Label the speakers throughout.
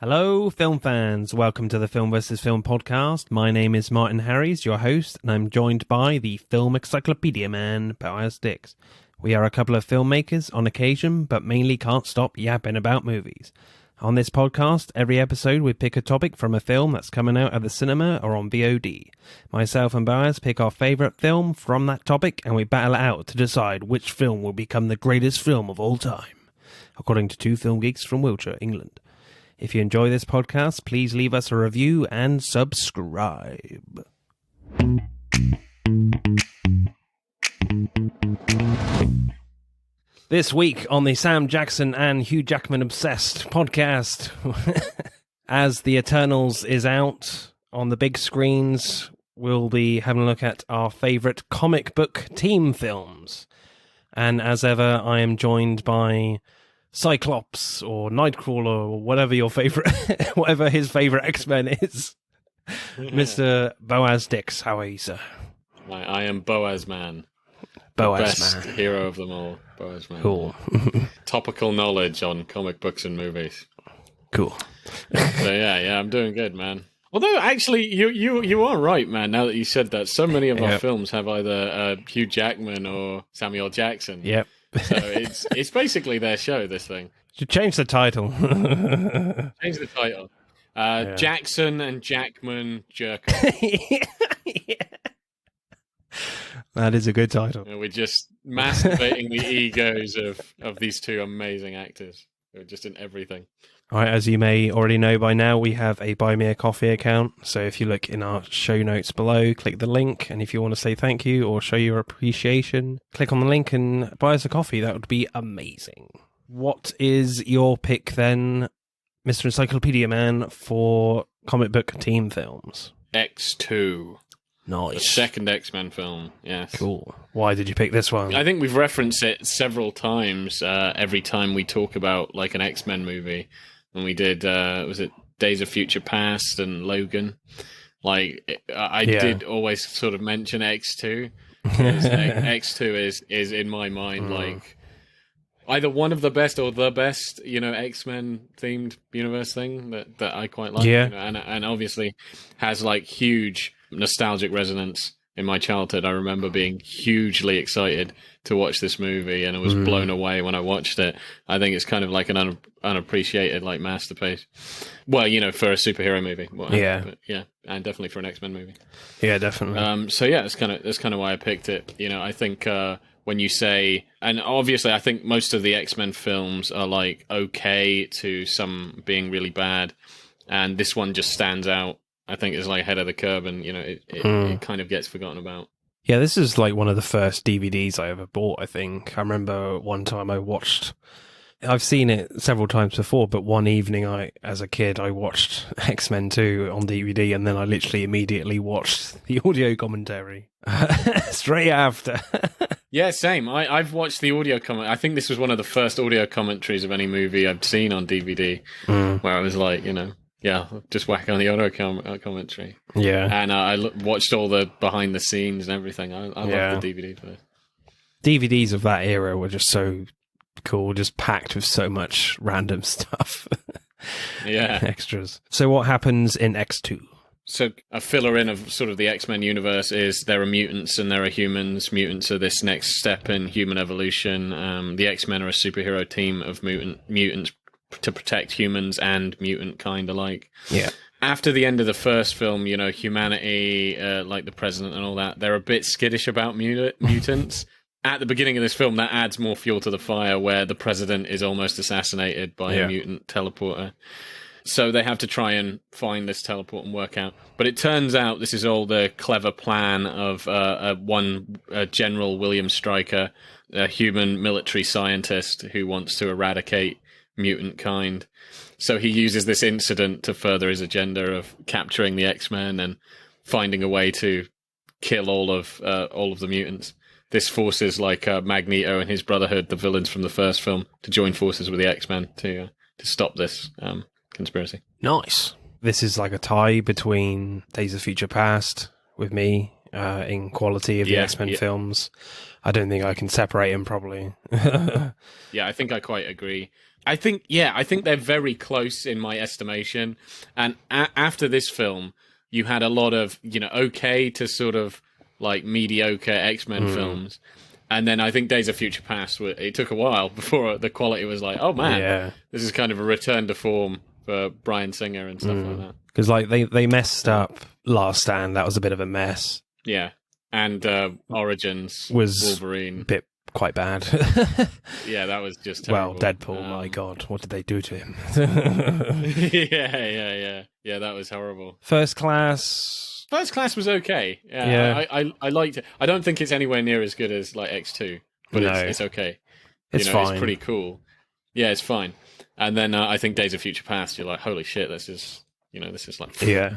Speaker 1: Hello, film fans. Welcome to the Film vs. Film podcast. My name is Martin Harries, your host, and I'm joined by the film encyclopedia man, Boaz Dix. We are a couple of filmmakers on occasion, but mainly can't stop yapping about movies. On this podcast, every episode we pick a topic from a film that's coming out at the cinema or on VOD. Myself and Boaz pick our favourite film from that topic, and we battle it out to decide which film will become the greatest film of all time, according to two film geeks from Wiltshire, England. If you enjoy this podcast, please leave us a review and subscribe. This week on the Sam Jackson and Hugh Jackman Obsessed podcast, as The Eternals is out on the big screens, we'll be having a look at our favourite comic book team films. And as ever, I am joined by Cyclops or Nightcrawler or whatever your favorite, whatever his favorite X-Men is, Mr. Boaz Dix. How are you, sir?
Speaker 2: I am Boaz Man.
Speaker 1: Boaz
Speaker 2: Best
Speaker 1: Man,
Speaker 2: hero of them all. Boaz Man.
Speaker 1: cool.
Speaker 2: Topical knowledge on comic books and movies.
Speaker 1: Cool.
Speaker 2: So yeah, I'm doing good, man. Although actually, you are right, man. Now that you said that, so many of our films have either Hugh Jackman or Samuel Jackson.
Speaker 1: Yep.
Speaker 2: So it's basically their show, this thing.
Speaker 1: Should change the title.
Speaker 2: Change the title. Jackson and Jackman Jerk.
Speaker 1: Yeah. That is a good title.
Speaker 2: We're just masturbating the egos of these two amazing actors. They're just in everything.
Speaker 1: All right, as you may already know by now, we have a Buy Me a Coffee account. So if you look in our show notes below, click the link. And if you want to say thank you or show your appreciation, click on the link and buy us a coffee. That would be amazing. What is your pick then, Mr. Encyclopedia Man, for comic book team films?
Speaker 2: X2. The
Speaker 1: Nice.
Speaker 2: second X-Men film, yes.
Speaker 1: Cool. Why did you pick this one?
Speaker 2: I think we've referenced it several times every time we talk about like an X-Men movie. When we did, was it Days of Future Past and Logan? Like, I did always sort of mention X2. X2 is in my mind like either one of the best or the best, X-Men themed universe thing that I quite like.
Speaker 1: Yeah.
Speaker 2: And obviously has like huge nostalgic resonance in my childhood. I remember being hugely excited to watch this movie, and I was blown away when I watched it. I think it's kind of like an unappreciated like masterpiece. Well, for a superhero movie. Well,
Speaker 1: Yeah.
Speaker 2: but yeah, and definitely for an X-Men movie.
Speaker 1: Yeah, definitely.
Speaker 2: So yeah, that's kind of why I picked it. I think when you say, and obviously I think most of the X-Men films are like okay to some being really bad, and this one just stands out. I think it's like ahead of the curve, and it kind of gets forgotten about.
Speaker 1: Yeah, this is like one of the first DVDs I ever bought, I think. I remember one time I've seen it several times before, but one evening as a kid, I watched X-Men 2 on DVD, and then I literally immediately watched the audio commentary straight after.
Speaker 2: Yeah, same. I've watched the audio comment. I think this was one of the first audio commentaries of any movie I've seen on DVD, where I was like, just whack on the audio commentary.
Speaker 1: Yeah.
Speaker 2: And I watched all the behind the scenes and everything. I love the DVD for this.
Speaker 1: DVDs of that era were just so cool, just packed with so much random stuff.
Speaker 2: Yeah.
Speaker 1: Extras. So what happens in X2?
Speaker 2: So a filler in of sort of the X-Men universe is there are mutants and there are humans. Mutants are this next step in human evolution. The X-Men are a superhero team of mutants to protect humans and mutant kind alike.
Speaker 1: Yeah.
Speaker 2: After the end of the first film, humanity, like the president and all that, they're a bit skittish about mutants. At the beginning of this film, that adds more fuel to the fire, where the president is almost assassinated by a mutant teleporter. So they have to try and find this teleport and work out. But it turns out this is all the clever plan of General William Stryker, a human military scientist who wants to eradicate mutant kind. So he uses this incident to further his agenda of capturing the X-Men and finding a way to kill all of the mutants. This forces like Magneto and his Brotherhood, the villains from the first film, to join forces with the X-Men to stop this conspiracy.
Speaker 1: Nice. This is like a tie between Days of Future Past with me in quality of the X-Men films. I don't think I can separate them properly.
Speaker 2: Yeah, I think I quite agree. I think they're very close in my estimation. And after this film, you had a lot of, okay to sort of like mediocre X-Men films. And then I think Days of Future Past, it took a while before the quality was like, oh man, this is kind of a return to form for Bryan Singer and stuff like that.
Speaker 1: Because like they messed up Last Stand. That was a bit of a mess.
Speaker 2: Yeah. And Origins
Speaker 1: was
Speaker 2: Wolverine.
Speaker 1: A bit quite bad.
Speaker 2: Yeah, that was just terrible.
Speaker 1: Well, Deadpool, my God, what did they do to him?
Speaker 2: Yeah, that was horrible.
Speaker 1: First Class
Speaker 2: was okay. Yeah. I liked it. I don't think it's anywhere near as good as like X2, but it's okay.
Speaker 1: It's fine.
Speaker 2: It's pretty cool. Yeah, it's fine. And then I think Days of Future Past, you're like, holy shit, this is like...
Speaker 1: Yeah.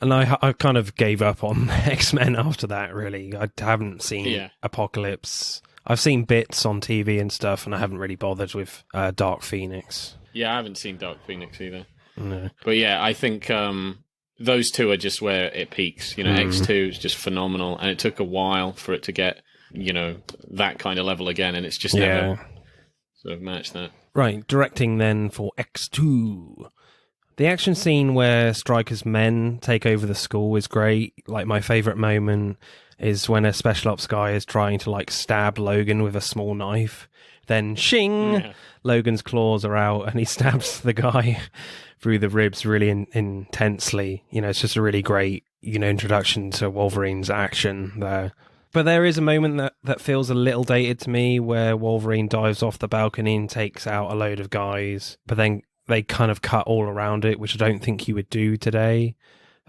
Speaker 1: And I kind of gave up on X-Men after that, really. I haven't seen Apocalypse. I've seen bits on TV and stuff, and I haven't really bothered with Dark Phoenix.
Speaker 2: Yeah, I haven't seen Dark Phoenix either.
Speaker 1: No.
Speaker 2: But yeah, I think those two are just where it peaks. X2 is just phenomenal, and it took a while for it to get, that kind of level again, and it's just never sort of matched that.
Speaker 1: Right, directing then for X2. The action scene where Stryker's men take over the school is great. Like, my favourite moment is when a special ops guy is trying to, like, stab Logan with a small knife. Then, shing! Logan's claws are out and he stabs the guy through the ribs really intensely. It's just a really great, introduction to Wolverine's action there. But there is a moment that feels a little dated to me where Wolverine dives off the balcony and takes out a load of guys, but then they kind of cut all around it, which I don't think you would do today.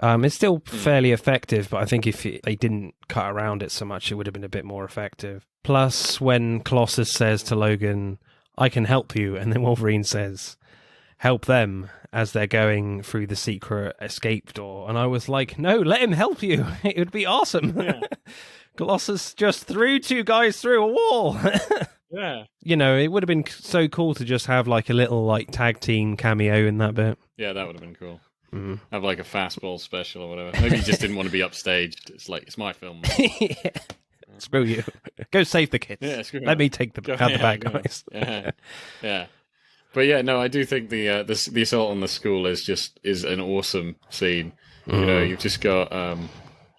Speaker 1: It's still fairly effective, but I think if they didn't cut around it so much, it would have been a bit more effective. Plus, when Colossus says to Logan, I can help you, and then Wolverine says, help them, as they're going through the secret escape door. And I was like, no, let him help you. It would be awesome. Yeah. Colossus just threw two guys through a wall.
Speaker 2: Yeah.
Speaker 1: It would have been so cool to just have like a little like tag team cameo in that bit.
Speaker 2: Yeah, that would have been cool. Have like a fastball special or whatever. Maybe he just didn't want to be upstaged. It's like, it's my film.
Speaker 1: Yeah. Screw you. Go save the kids.
Speaker 2: Yeah,
Speaker 1: Let me take the bad guys.
Speaker 2: Yeah. But yeah, no, I do think the assault on the school is an awesome scene. You've just got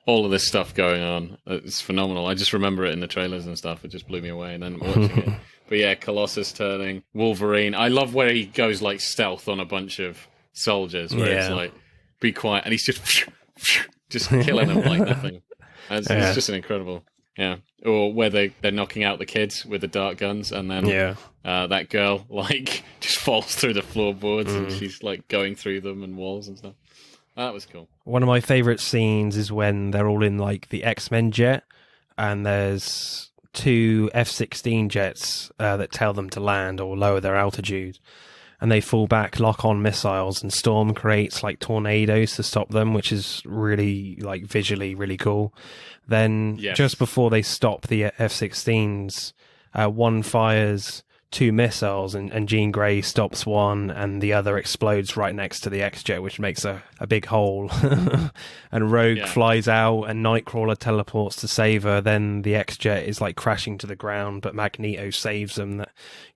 Speaker 2: all of this stuff going on. It's phenomenal. I just remember it in the trailers and stuff. It just blew me away. And then watching it. But yeah, Colossus turning, Wolverine. I love where he goes like stealth on a bunch of soldiers, where it's like, be quiet, and he's just killing them like nothing. It's just an incredible, Or where they're knocking out the kids with the dart guns, and then that girl like just falls through the floorboards, and she's like going through them and walls and stuff. That was cool.
Speaker 1: One of my favourite scenes is when they're all in like the X-Men jet, and there's two F-16 jets that tell them to land or lower their altitude. And they fall back, lock on missiles, and Storm creates like tornadoes to stop them, which is really like visually really cool. Then just before they stop the F-16s, one fires two missiles, and Jean Grey stops one, and the other explodes right next to the X-Jet, which makes a big hole. And Rogue flies out, and Nightcrawler teleports to save her. Then the X-Jet is like crashing to the ground, but Magneto saves them.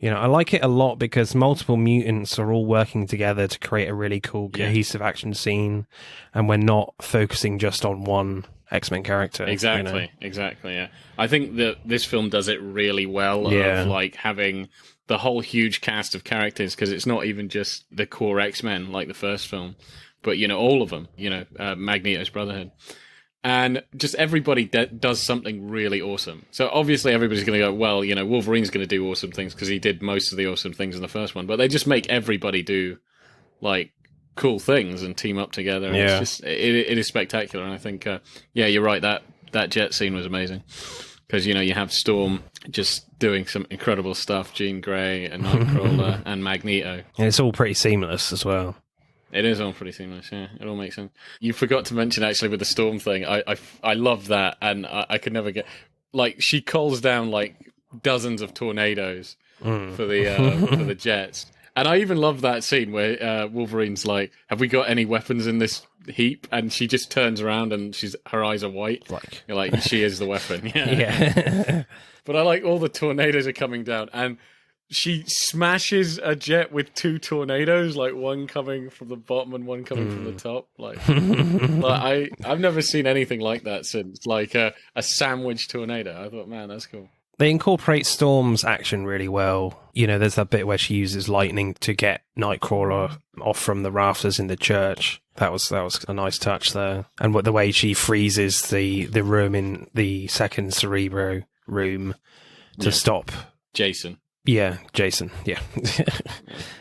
Speaker 1: I like it a lot because multiple mutants are all working together to create a really cool, cohesive action scene, and we're not focusing just on one X-Men character.
Speaker 2: Exactly, yeah. I think that this film does it really well of like having the whole huge cast of characters, because it's not even just the core X-Men like the first film, but all of them, Magneto's Brotherhood. And just everybody does something really awesome. So obviously everybody's going to go, well, Wolverine's going to do awesome things because he did most of the awesome things in the first one, but they just make everybody do like cool things and team up together, and it's just it is spectacular. And I think you're right, that jet scene was amazing, because you have Storm just doing some incredible stuff, Jean Grey and Nightcrawler and Magneto,
Speaker 1: and it's all pretty seamless as well.
Speaker 2: It is all pretty seamless. It all makes sense. You forgot to mention actually with the Storm thing, I love that, and I could never get, like, she calls down like dozens of tornadoes for the jets. And I even love that scene where Wolverine's like, "Have we got any weapons in this heap?" And she just turns around and her eyes are white.
Speaker 1: Like,
Speaker 2: You're like, she is the weapon. Yeah.
Speaker 1: yeah.
Speaker 2: But I like all the tornadoes are coming down, and she smashes a jet with 2 tornadoes, like one coming from the bottom and one coming from the top. Like I've never seen anything like that since, like a sandwich tornado. I thought, man, that's cool.
Speaker 1: They incorporate Storm's action really well. You know, there's that bit where she uses lightning to get Nightcrawler off from the rafters in the church. That was a nice touch there. And the way she freezes the room in the second Cerebro room to stop
Speaker 2: Jason.
Speaker 1: Yeah, Jason. Yeah.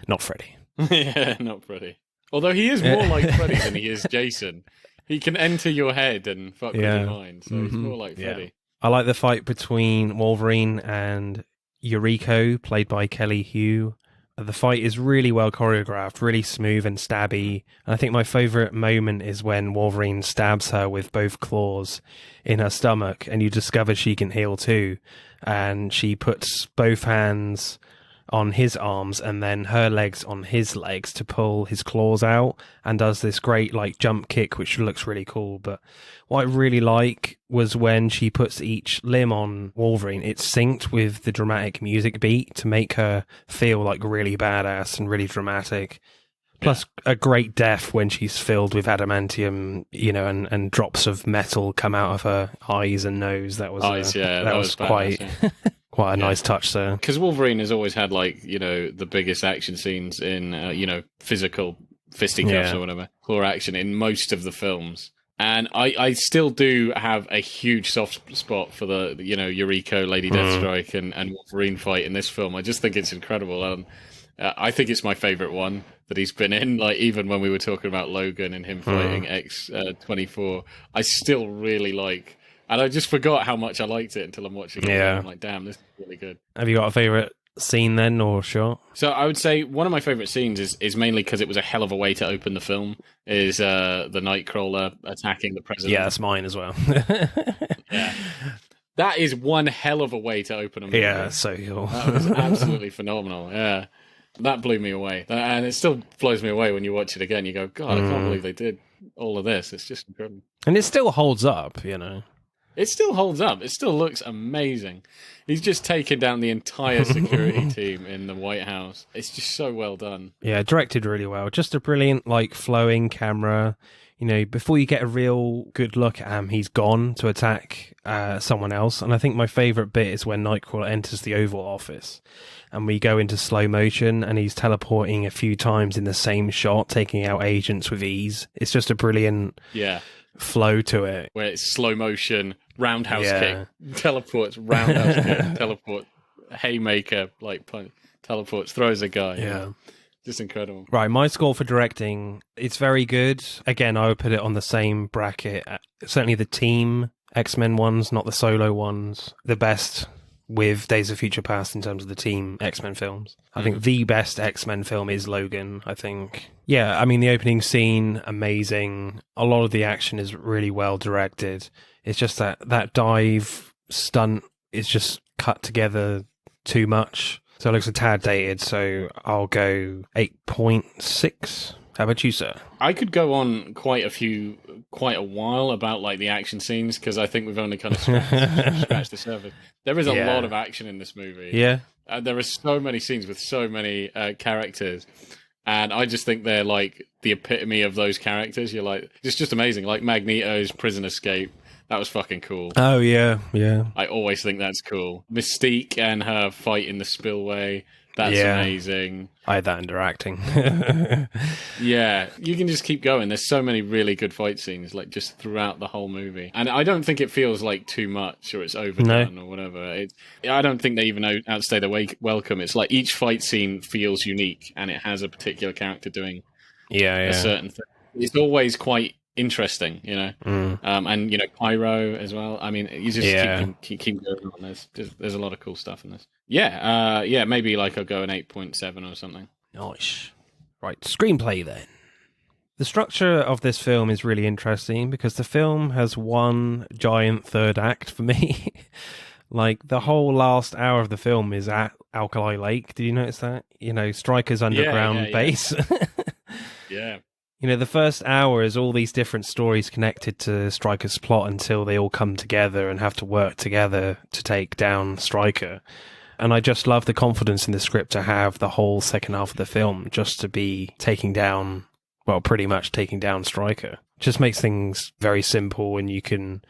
Speaker 1: Not Freddy.
Speaker 2: Yeah, not Freddy. Although he is more like Freddy than he is Jason. He can enter your head and fuck with your mind, so he's more like Freddy.
Speaker 1: Yeah. I like the fight between Wolverine and Yuriko, played by Kelly Hu. The fight is really well choreographed, really smooth and stabby. And I think my favourite moment is when Wolverine stabs her with both claws in her stomach, and you discover she can heal too. And she puts both hands on his arms and then her legs on his legs to pull his claws out, and does this great like jump kick, which looks really cool. But what I really like was when she puts each limb on Wolverine, it's synced with the dramatic music beat to make her feel like really badass and really dramatic. Plus a great death when she's filled with adamantium, you know, and drops of metal come out of her eyes and nose. That was that was quite quite a nice touch there.
Speaker 2: Because Wolverine has always had, like, you know, the biggest action scenes in you know, physical fisticuffs or whatever, claw action in most of the films. And I still do have a huge soft spot for the, you know, Yuriko, Lady Deathstrike and Wolverine fight in this film. I just think it's incredible. I think it's my favourite one that he's been in. Like, even when we were talking about Logan and him fighting X-24, I still really like... And I just forgot how much I liked it until I'm watching it. Yeah. I'm like, damn, this is really good.
Speaker 1: Have you got a favourite scene then, or shot?
Speaker 2: So I would say one of my favourite scenes is mainly because it was a hell of a way to open the film, is the Nightcrawler attacking the president.
Speaker 1: Yeah, that's mine as well.
Speaker 2: Yeah. That is one hell of a way to open a movie.
Speaker 1: Yeah, so cool.
Speaker 2: That was absolutely phenomenal, yeah. That blew me away. And it still blows me away when you watch it again. You go, God, I can't believe they did all of this. It's just incredible.
Speaker 1: And it still holds up, you know.
Speaker 2: It still holds up. It still looks amazing. He's just taken down the entire security team in the White House. It's just so well done.
Speaker 1: Yeah, directed really well. Just a brilliant, like, flowing camera. You know, before you get a real good look at him, he's gone to attack someone else. And I think my favourite bit is when Nightcrawler enters the Oval Office and we go into slow motion and he's teleporting a few times in the same shot, taking out agents with ease. It's just a brilliant flow to it.
Speaker 2: Where it's slow motion, roundhouse kick, teleports, roundhouse kick, teleport, haymaker, like punch, teleports, throws a guy.
Speaker 1: Yeah.
Speaker 2: Just incredible.
Speaker 1: Right, my score for directing, it's very good. Again, I would put it on the same bracket. Certainly the team X-Men ones, not the solo ones. The best with Days of Future Past in terms of the team X-Men films. I think the best X-Men film is Logan, I think. Yeah, I mean, the opening scene, amazing. A lot of the action is really well directed. It's just that dive stunt is just cut together too much. So it looks a tad dated, so I'll go 8.6. How about you, sir?
Speaker 2: I could go on quite a while about, like, the action scenes, because I think we've only kind of scratched the surface. There is a lot of action in this movie.
Speaker 1: Yeah.
Speaker 2: There are so many scenes with so many characters, and I just think they're, like, the epitome of those characters. You're like, it's just amazing. Like Magneto's prison escape. That was fucking cool.
Speaker 1: Oh, yeah, yeah.
Speaker 2: I always think that's cool. Mystique and her fight in the spillway. That's amazing.
Speaker 1: I had that under acting.
Speaker 2: Yeah, you can just keep going. There's so many really good fight scenes, like, just throughout the whole movie. And I don't think it feels like too much or it's overdone or whatever. I don't think they even outstay their welcome. It's like each fight scene feels unique and it has a particular character doing a certain thing. It's always quite interesting, you know, and, you know, Pyro as well. I mean, you just keep going on. There's a lot of cool stuff in this. Maybe like I'll go an 8.7 or something.
Speaker 1: Nice. Right, screenplay then. The structure of this film is really interesting because the film has one giant third act for me. Like, the whole last hour of the film is at Alkali Lake. Did you notice that? You know, Stryker's underground base.
Speaker 2: Yeah.
Speaker 1: You know, the first hour is all these different stories connected to Stryker's plot until they all come together and have to work together to take down Stryker. And I just love the confidence in the script to have the whole second half of the film just to be taking down, well, pretty much taking down Stryker. Just makes things very simple, and you can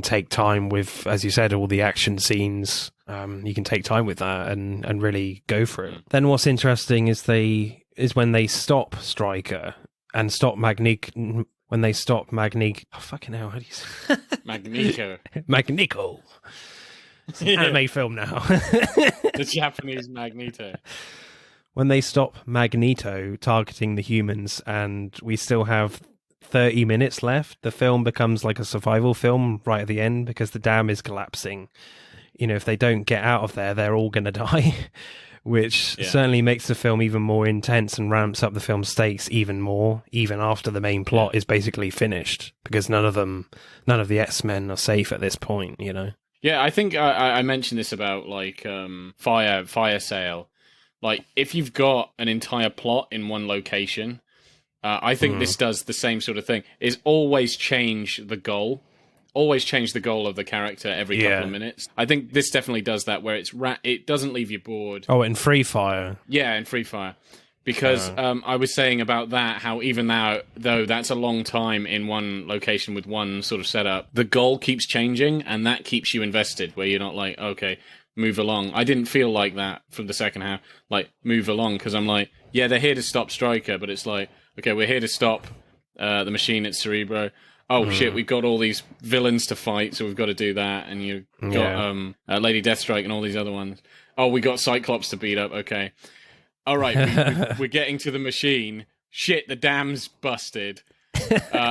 Speaker 1: take time with, as you said, all the action scenes. You can take time with that and really go for it. Then what's interesting is when they stop Stryker and stop Magneto. When they stop Magneto. Oh, fucking hell, how do you say?
Speaker 2: Magneto.
Speaker 1: Magneto. It's an anime film now.
Speaker 2: The Japanese Magneto.
Speaker 1: When they stop Magneto targeting the humans and we still have 30 minutes left, the film becomes like a survival film right at the end because the dam is collapsing. You know, if they don't get out of there, they're all going to die, which certainly makes the film even more intense and ramps up the film's stakes even more, even after the main plot is basically finished, because none of the X-Men are safe at this point, you know?
Speaker 2: Yeah, I think I mentioned this about like fire sale. Like, if you've got an entire plot in one location, I think this does the same sort of thing. Is always change the goal. Always change the goal of the character every couple of minutes. I think this definitely does that, where it doesn't leave you bored.
Speaker 1: Oh, in Free Fire.
Speaker 2: Yeah, in Free Fire. Because I was saying about that, how even now, though that's a long time in one location with one sort of setup, the goal keeps changing, and that keeps you invested, where you're not like, okay, move along. I didn't feel like that from the second half, like, move along, because I'm like, yeah, they're here to stop Stryker, but it's like, okay, we're here to stop the machine at Cerebro. Oh, shit, we've got all these villains to fight, so we've got to do that, and you've got Lady Deathstrike and all these other ones. Oh, we got Cyclops to beat up, okay. All right, we're getting to the machine. Shit, the dam's busted.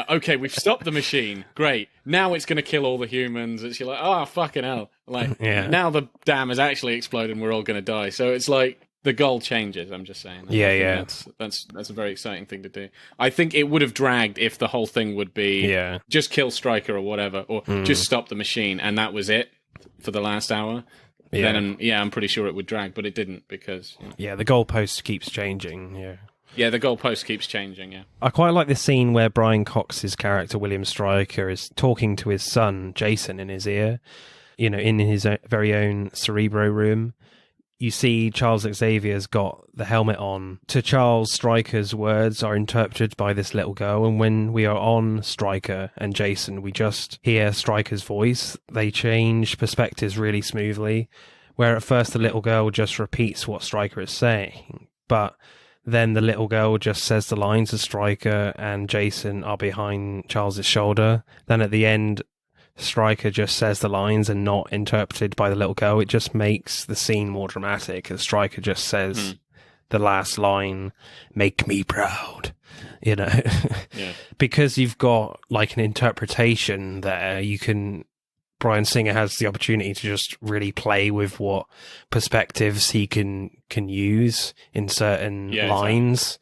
Speaker 2: Okay, we've stopped the machine. Great. Now it's going to kill all the humans. It's like, oh, fucking hell. Like, now the dam has actually exploded and we're all going to die. So it's like, the goal changes, I'm just saying. That's a very exciting thing to do. I think it would have dragged if the whole thing would be just kill Stryker or whatever, or just stop the machine, and that was it for the last hour.
Speaker 1: Yeah.
Speaker 2: Then, I'm pretty sure it would drag, but it didn't because... You know.
Speaker 1: Yeah, the goalpost keeps changing,
Speaker 2: Yeah, the goalpost keeps changing,
Speaker 1: I quite like the scene where Brian Cox's character, William Stryker, is talking to his son, Jason, in his ear, you know, in his very own Cerebro room. You see Charles Xavier's got the helmet on. To Charles, Stryker's words are interpreted by this little girl, and when we are on Stryker and Jason, we just hear Stryker's voice. They change perspectives really smoothly, where at first the little girl just repeats what Stryker is saying, but then the little girl just says the lines as Stryker and Jason are behind Charles's shoulder. Then at the end, Stryker just says the lines and not interpreted by the little girl. It just makes the scene more dramatic as Stryker just says the last line, "Make me proud," you know. Because you've got like an interpretation there, Bryan Singer has the opportunity to just really play with what perspectives he can use in certain lines.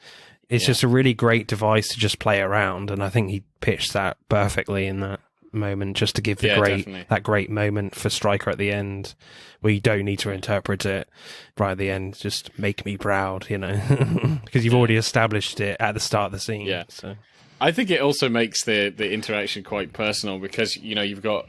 Speaker 1: It's just a really great device to just play around, and I think he pitched that perfectly in that moment, just to give that great moment for Stryker at the end, where you don't need to interpret it right at the end. Just make me proud, you know, because you've already established it at the start of the scene.
Speaker 2: Yeah,
Speaker 1: so
Speaker 2: I think it also makes the interaction quite personal, because you know you've got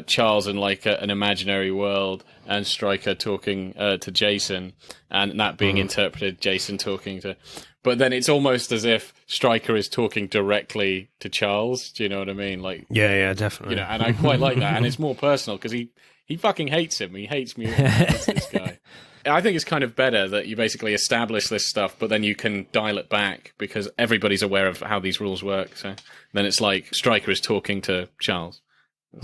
Speaker 2: Charles in like an imaginary world, and Stryker talking to Jason, and that being interpreted, Jason talking to. But then it's almost as if Stryker is talking directly to Charles. Do you know what I mean? Like,
Speaker 1: yeah, definitely.
Speaker 2: You know, and I quite like that, and it's more personal because he fucking hates him. He hates me. He hates this guy. I think it's kind of better that you basically establish this stuff, but then you can dial it back because everybody's aware of how these rules work. So then it's like Stryker is talking to Charles.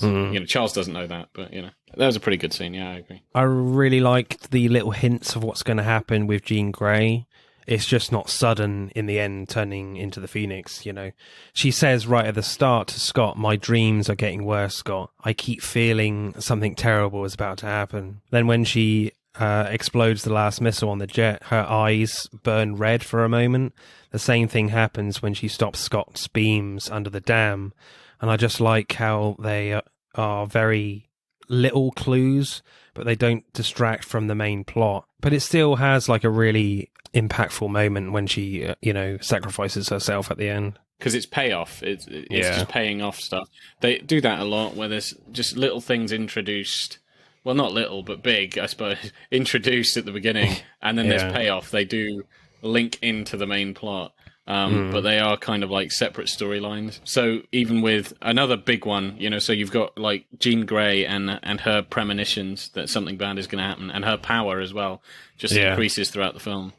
Speaker 2: You know, Charles doesn't know that, but you know, that was a pretty good scene. Yeah, I agree.
Speaker 1: I really liked the little hints of what's going to happen with Jean Grey. It's just not sudden in the end, turning into the Phoenix, you know. She says right at the start to Scott, "My dreams are getting worse, Scott. I keep feeling something terrible is about to happen." Then when she explodes the last missile on the jet, her eyes burn red for a moment. The same thing happens when she stops Scott's beams under the dam. And I just like how they are very little clues, but they don't distract from the main plot. But it still has like a really impactful moment when she, sacrifices herself at the end.
Speaker 2: Because it's payoff. It's just paying off stuff. They do that a lot, where there's just little things introduced. Well, not little, but big, I suppose, introduced at the beginning, and then there's payoff. They do link into the main plot, but they are kind of like separate storylines. So even with another big one, so you've got like Jean Grey and her premonitions that something bad is going to happen, and her power as well just increases throughout the film.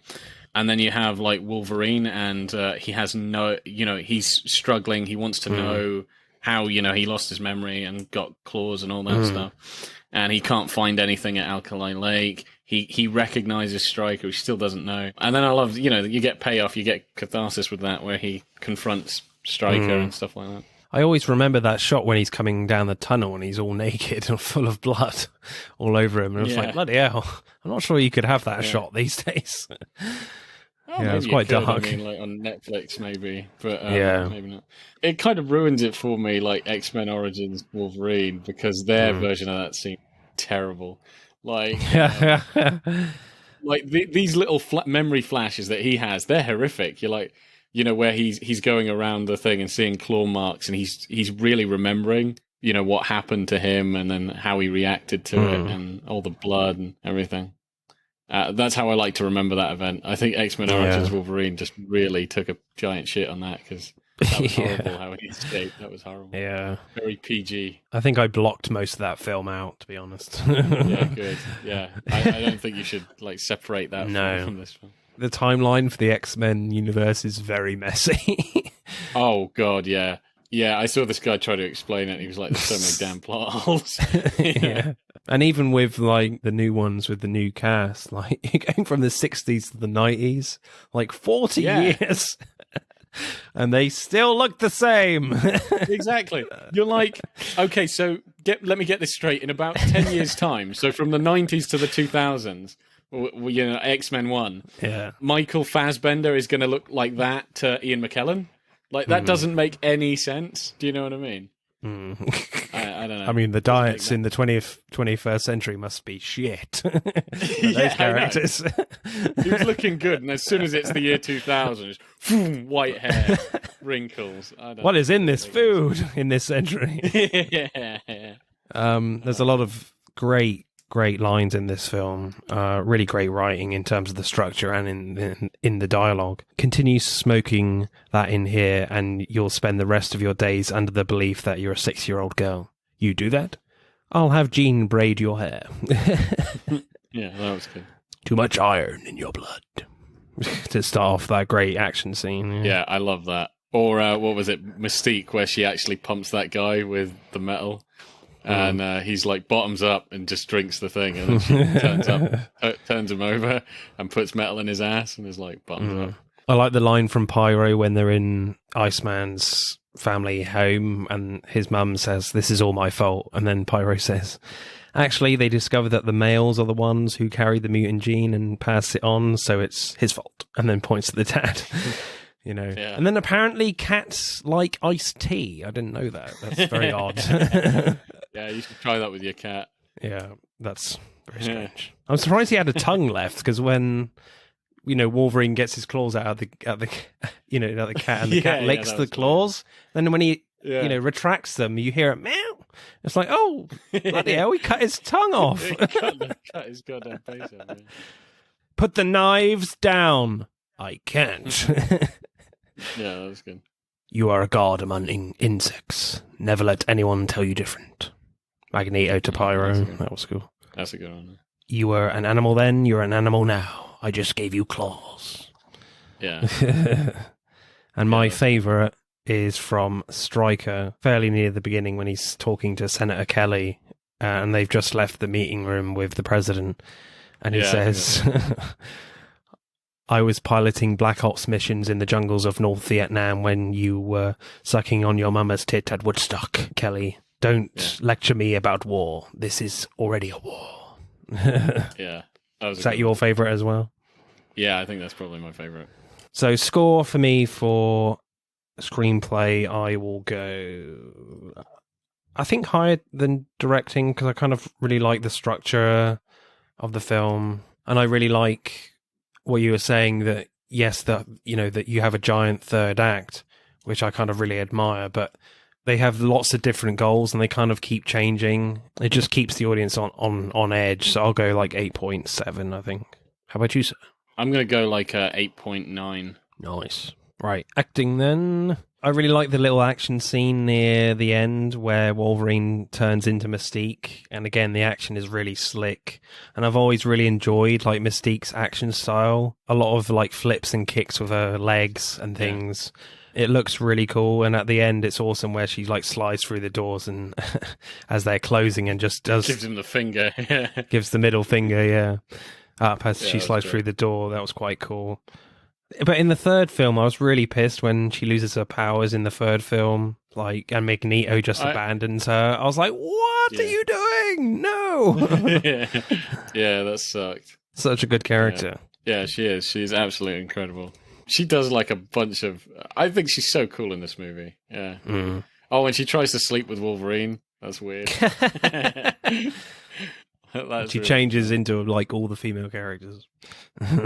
Speaker 2: And then you have like Wolverine, and he has he's struggling. He wants to know how, he lost his memory and got claws and all that stuff. And he can't find anything at Alkali Lake. He recognizes Stryker, which he still doesn't know. And then I love, you get payoff, you get catharsis with that, where he confronts Stryker and stuff like that.
Speaker 1: I always remember that shot when he's coming down the tunnel and he's all naked and full of blood all over him. And it's like, bloody hell, I'm not sure you could have that shot these days. It's quite dark.
Speaker 2: I mean, like on Netflix, maybe, but maybe not. It kind of ruins it for me, like X-Men Origins Wolverine, because their version of that seemed terrible. Like, these little memory flashes that he has, they're horrific. You're like, where he's going around the thing and seeing claw marks, and he's really remembering, what happened to him, and then how he reacted to it, and all the blood and everything. That's how I like to remember that event. I think X-Men Origins Wolverine just really took a giant shit on that, because that was horrible how he escaped. That was horrible.
Speaker 1: Yeah.
Speaker 2: Very PG.
Speaker 1: I think I blocked most of that film out, to be honest.
Speaker 2: Yeah, good. Yeah. I don't think you should like separate that from this film.
Speaker 1: The timeline for the X-Men universe is very messy.
Speaker 2: Oh, God, yeah. Yeah, I saw this guy try to explain it, and he was like, there's so many damn plot holes.
Speaker 1: Yeah. And even with, like, the new ones with the new cast, like, you're going from the 60s to the 90s, like, 40 years. And they still look the same.
Speaker 2: Exactly. You're like, okay, so let me get this straight. In about 10 years' time, so from the 90s to the 2000s, X-Men 1, Michael Fassbender is going to look like that to Ian McKellen. Like, that doesn't make any sense. Do you know what I mean? I don't know.
Speaker 1: I mean, the diets in the 21st century must be shit. Those characters.
Speaker 2: He was looking good, and as soon as it's the year 2000, white hair, wrinkles.
Speaker 1: What is in this food in this century? There's a lot of great lines in this film. Really great writing in terms of the structure and in the dialogue. Continue smoking that in here, and you'll spend the rest of your days under the belief that you're a 6-year-old girl. You do that? I'll have Jean braid your hair.
Speaker 2: Yeah, that was good.
Speaker 1: Too much iron in your blood. To start off that great action scene.
Speaker 2: Yeah, I love that. Or what was it, Mystique, where she actually pumps that guy with the metal. And he's like bottoms up and just drinks the thing, and then she turns him over and puts metal in his ass and is like bottoms up.
Speaker 1: I like the line from Pyro when they're in Iceman's family home and his mum says, "This is all my fault." And then Pyro says, "Actually, they discovered that the males are the ones who carry the mutant gene and pass it on, so it's his fault." And then points to the dad. And then apparently cats like iced tea. I didn't know that. That's very odd.
Speaker 2: Yeah, you should try that with your cat.
Speaker 1: Yeah, that's very strange. I'm surprised he had a tongue left, because when Wolverine gets his claws out of the cat, and the cat licks the claws, then when he retracts them, you hear it meow. It's like, oh bloody hell, he cut his tongue off.
Speaker 2: Cut his goddamn face off. Yeah.
Speaker 1: Put the knives down. I can't.
Speaker 2: Yeah, that was good.
Speaker 1: You are a god among insects. Never let anyone tell you different. Magneto to Pyro. That was cool.
Speaker 2: That's a good one.
Speaker 1: You were an animal then, you're an animal now. I just gave you claws.
Speaker 2: Yeah.
Speaker 1: And my favourite is from Stryker, fairly near the beginning when he's talking to Senator Kelly, and they've just left the meeting room with the president. And he says... I was piloting Black Ops missions in the jungles of North Vietnam when you were sucking on your mama's tit at Woodstock, Kelly. Don't lecture me about war. This is already a war.
Speaker 2: Yeah.
Speaker 1: Is that your favourite as well?
Speaker 2: Yeah, I think that's probably my favourite.
Speaker 1: So score for me for screenplay, I will go... I think higher than directing because I kind of really like the structure of the film, and I really like what you were saying that yes, that that you have a giant third act, which I kind of really admire, but they have lots of different goals and they kind of keep changing. It just keeps the audience on edge. So I'll go like 8.7, I think. How about you, sir?
Speaker 2: I'm going to go like 8.9.
Speaker 1: Nice. Right, acting then. I really like the little action scene near the end where Wolverine turns into Mystique. And again, the action is really slick. And I've always really enjoyed like Mystique's action style. A lot of like flips and kicks with her legs and things. Yeah. It looks really cool. And at the end, it's awesome where she like slides through the doors and as they're closing and just
Speaker 2: gives him the finger.
Speaker 1: Gives the middle finger, up as she slides through the door. That was quite cool. But in the third film, I was really pissed when she loses her powers in the third film, and Magneto just abandons her. I was like, what are you doing? No!
Speaker 2: Yeah, that sucked.
Speaker 1: Such a good character.
Speaker 2: Yeah, she is. She's absolutely incredible. She does like a bunch of... I think she's so cool in this movie. Yeah.
Speaker 1: Mm.
Speaker 2: Oh, and she tries to sleep with Wolverine. That's weird.
Speaker 1: She changes into like all the female characters.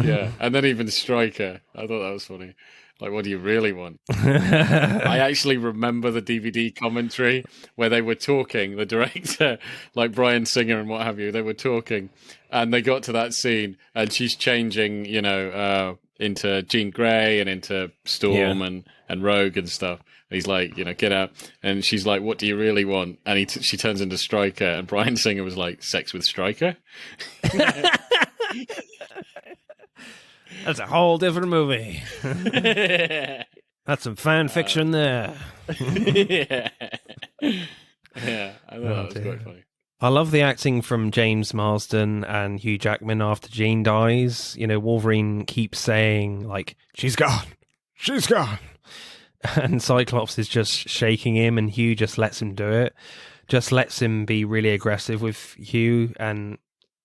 Speaker 2: Yeah, and then even Stryker. I thought that was funny. Like, what do you really want? I actually remember the DVD commentary where they were talking, the director, like Bryan Singer and what have you, they were talking, and they got to that scene, and she's changing, into Jean Grey and into Storm and Rogue and stuff. And he's like, get out. And she's like, what do you really want? And she turns into Stryker. And Bryan Singer was like, sex with Stryker?
Speaker 1: That's a whole different movie. That's some fan fiction there.
Speaker 2: Yeah, I thought that was quite funny.
Speaker 1: I love the acting from James Marsden and Hugh Jackman after Jean dies. Wolverine keeps saying, like, she's gone. She's gone. And Cyclops is just shaking him, and Hugh just lets him do it. Just lets him be really aggressive with Hugh, and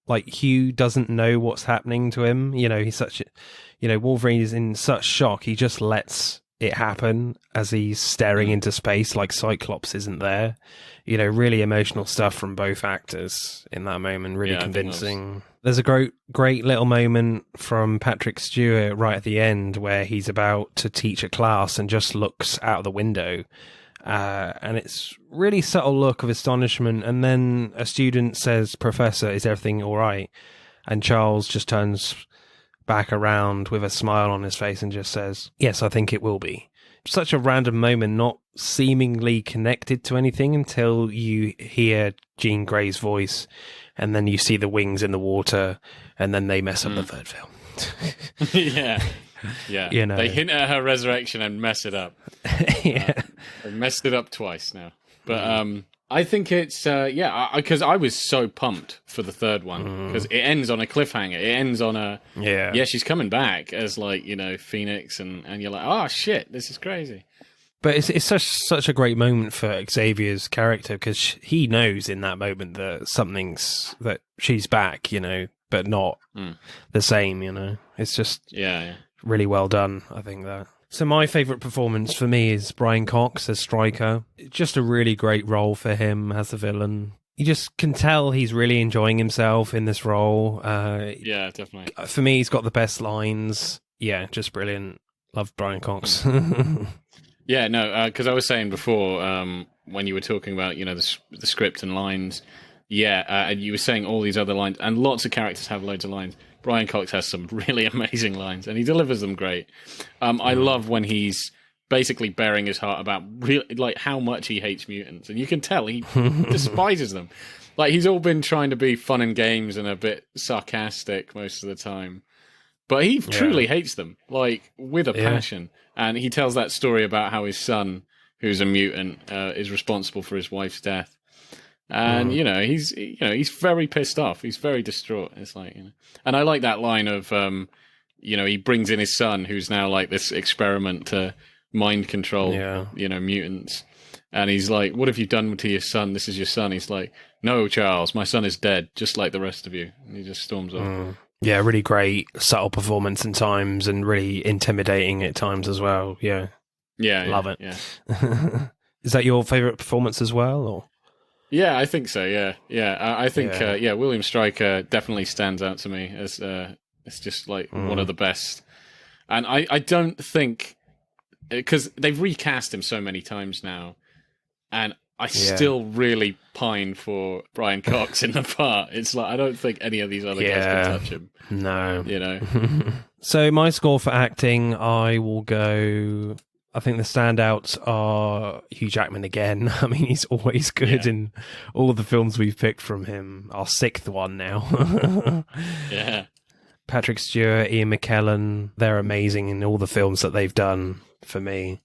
Speaker 1: like Hugh doesn't know what's happening to him. He's such Wolverine is in such shock. He just lets it happen as he's staring into space like Cyclops isn't there. Really emotional stuff from both actors in that moment. Really convincing. There's a great little moment from Patrick Stewart right at the end where he's about to teach a class and just looks out of the window. And it's really subtle look of astonishment. And then a student says, "Professor, is everything all right?" And Charles just turns back around with a smile on his face and just says, "Yes, I think it will be." Such a random moment, not seemingly connected to anything until you hear Jean Grey's voice, and then you see the wings in the water, and then they mess up the third film.
Speaker 2: Yeah. They hint at her resurrection and mess it up. They messed it up twice now. But I think it's because I was so pumped for the third one because it ends on a cliffhanger. It ends on a she's coming back as Phoenix, and you're like, oh shit, this is crazy.
Speaker 1: But it's such a great moment for Xavier's character because he knows in that moment that she's back, but not the same. It's just really well done. I think that. So my favourite performance for me is Brian Cox as Stryker. Just a really great role for him as the villain. You just can tell he's really enjoying himself in this role.
Speaker 2: Yeah, definitely.
Speaker 1: For me, he's got the best lines. Yeah, just brilliant. Love Brian Cox.
Speaker 2: Yeah, no, because I was saying before when you were talking about the script and lines. And you were saying all these other lines, and lots of characters have loads of lines. Brian Cox has some really amazing lines, and he delivers them great. I love when he's basically bearing his heart about how much he hates mutants, and you can tell he despises them. Like, he's all been trying to be fun and games and a bit sarcastic most of the time, but he truly hates them, with a passion. And he tells that story about how his son, who's a mutant, is responsible for his wife's death. And he's very pissed off. He's very distraught. It's and I like that line of he brings in his son, who's now like this experiment to mind control mutants, and he's like, "What have you done to your son? This is your son." He's like, "No, Charles, my son is dead, just like the rest of you." And he just storms off.
Speaker 1: Yeah, really great subtle performance in times, and really intimidating at times as well. Yeah, love it.
Speaker 2: Yeah.
Speaker 1: Is that your favorite performance as well, or?
Speaker 2: Yeah, I think so. Yeah. I think
Speaker 1: Yeah.
Speaker 2: William Stryker definitely stands out to me as it's just like one of the best. And I don't think because they've recast him so many times now, and I still really pine for Brian Cox in the part. It's like I don't think any of these other guys can touch him.
Speaker 1: No.
Speaker 2: You know.
Speaker 1: So my score for acting, I will go. I think the standouts are Hugh Jackman again. I mean, he's always good in all the films we've picked from him. Our sixth one now.
Speaker 2: Yeah.
Speaker 1: Patrick Stewart, Ian McKellen, they're amazing in all the films that they've done for me.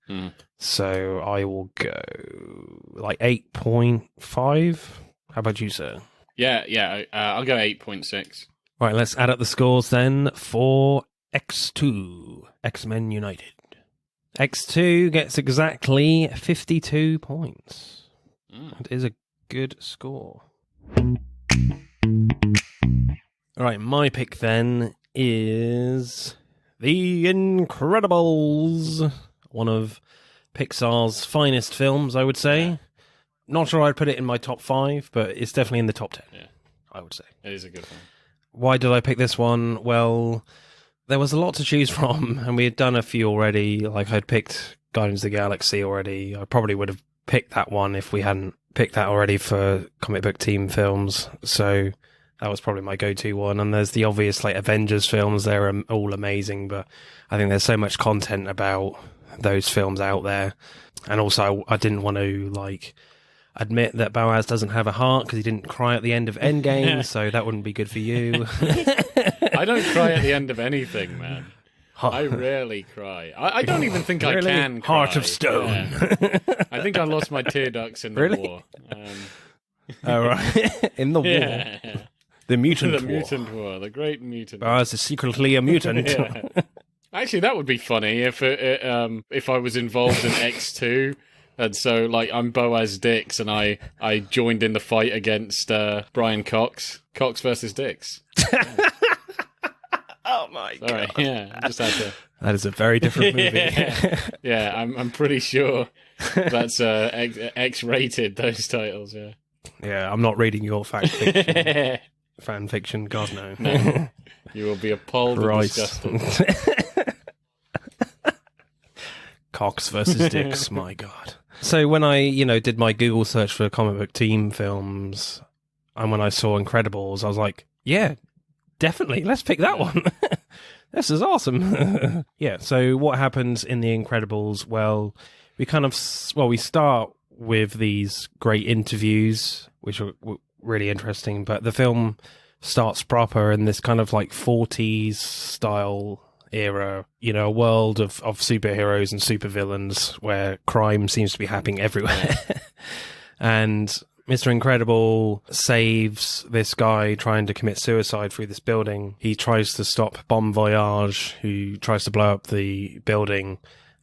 Speaker 1: So I will go like 8.5. How about you, sir?
Speaker 2: Yeah. I'll go 8.6.
Speaker 1: Right, let's add up the scores then for X2, X-Men United. X2 gets exactly 52 points. That is a good score. All right, my pick then is The Incredibles, one of Pixar's finest films, I would say. Not sure I'd put it in my top 5, but it's definitely in the top 10, I would say.
Speaker 2: It is a good one.
Speaker 1: Why did I pick this one? Well, there was a lot to choose from, and we had done a few already. Like, I'd picked Guardians of the Galaxy already. I probably would have picked that one if we hadn't picked that already for comic book team films. So that was probably my go-to one. And there's the obvious, like, Avengers films. They're all amazing, but I think there's so much content about those films out there. And also, I didn't want to, like, admit that Boaz doesn't have a heart because he didn't cry at the end of Endgame, so that wouldn't be good for you.
Speaker 2: I don't cry at the end of anything, man. I rarely cry. I don't even think I can cry.
Speaker 1: Heart of stone.
Speaker 2: Yeah. I think I lost my tear ducts in the war.
Speaker 1: All right. In the war.
Speaker 2: Yeah.
Speaker 1: The mutant
Speaker 2: the
Speaker 1: war.
Speaker 2: Mutant War. The Great Mutant War.
Speaker 1: Boaz is secretly a mutant.
Speaker 2: Yeah. Actually, that would be funny if I was involved in X2. And so, like, I'm Boaz Dix, and I joined in the fight against Brian Cox. Cox versus Dix. Yeah.
Speaker 1: Oh my god!
Speaker 2: Sorry, yeah, I just had to.
Speaker 1: That is a very different movie.
Speaker 2: Yeah, I'm pretty sure that's X-rated. Those titles, yeah.
Speaker 1: Yeah, I'm not reading your fan fiction. God no.
Speaker 2: No. You will be appalled and disgusted.
Speaker 1: Cox versus Dix. My god. So when I, did my Google search for comic book team films, and when I saw Incredibles, I was like, yeah, definitely, let's pick that one. This is awesome. Yeah, so what happens in The Incredibles? Well, we start with these great interviews, which are really interesting, but the film starts proper in this kind of like 40s style era, a world of superheroes and supervillains where crime seems to be happening everywhere. And Mr. Incredible saves this guy trying to commit suicide through this building. He tries to stop Bon Voyage, who tries to blow up the building,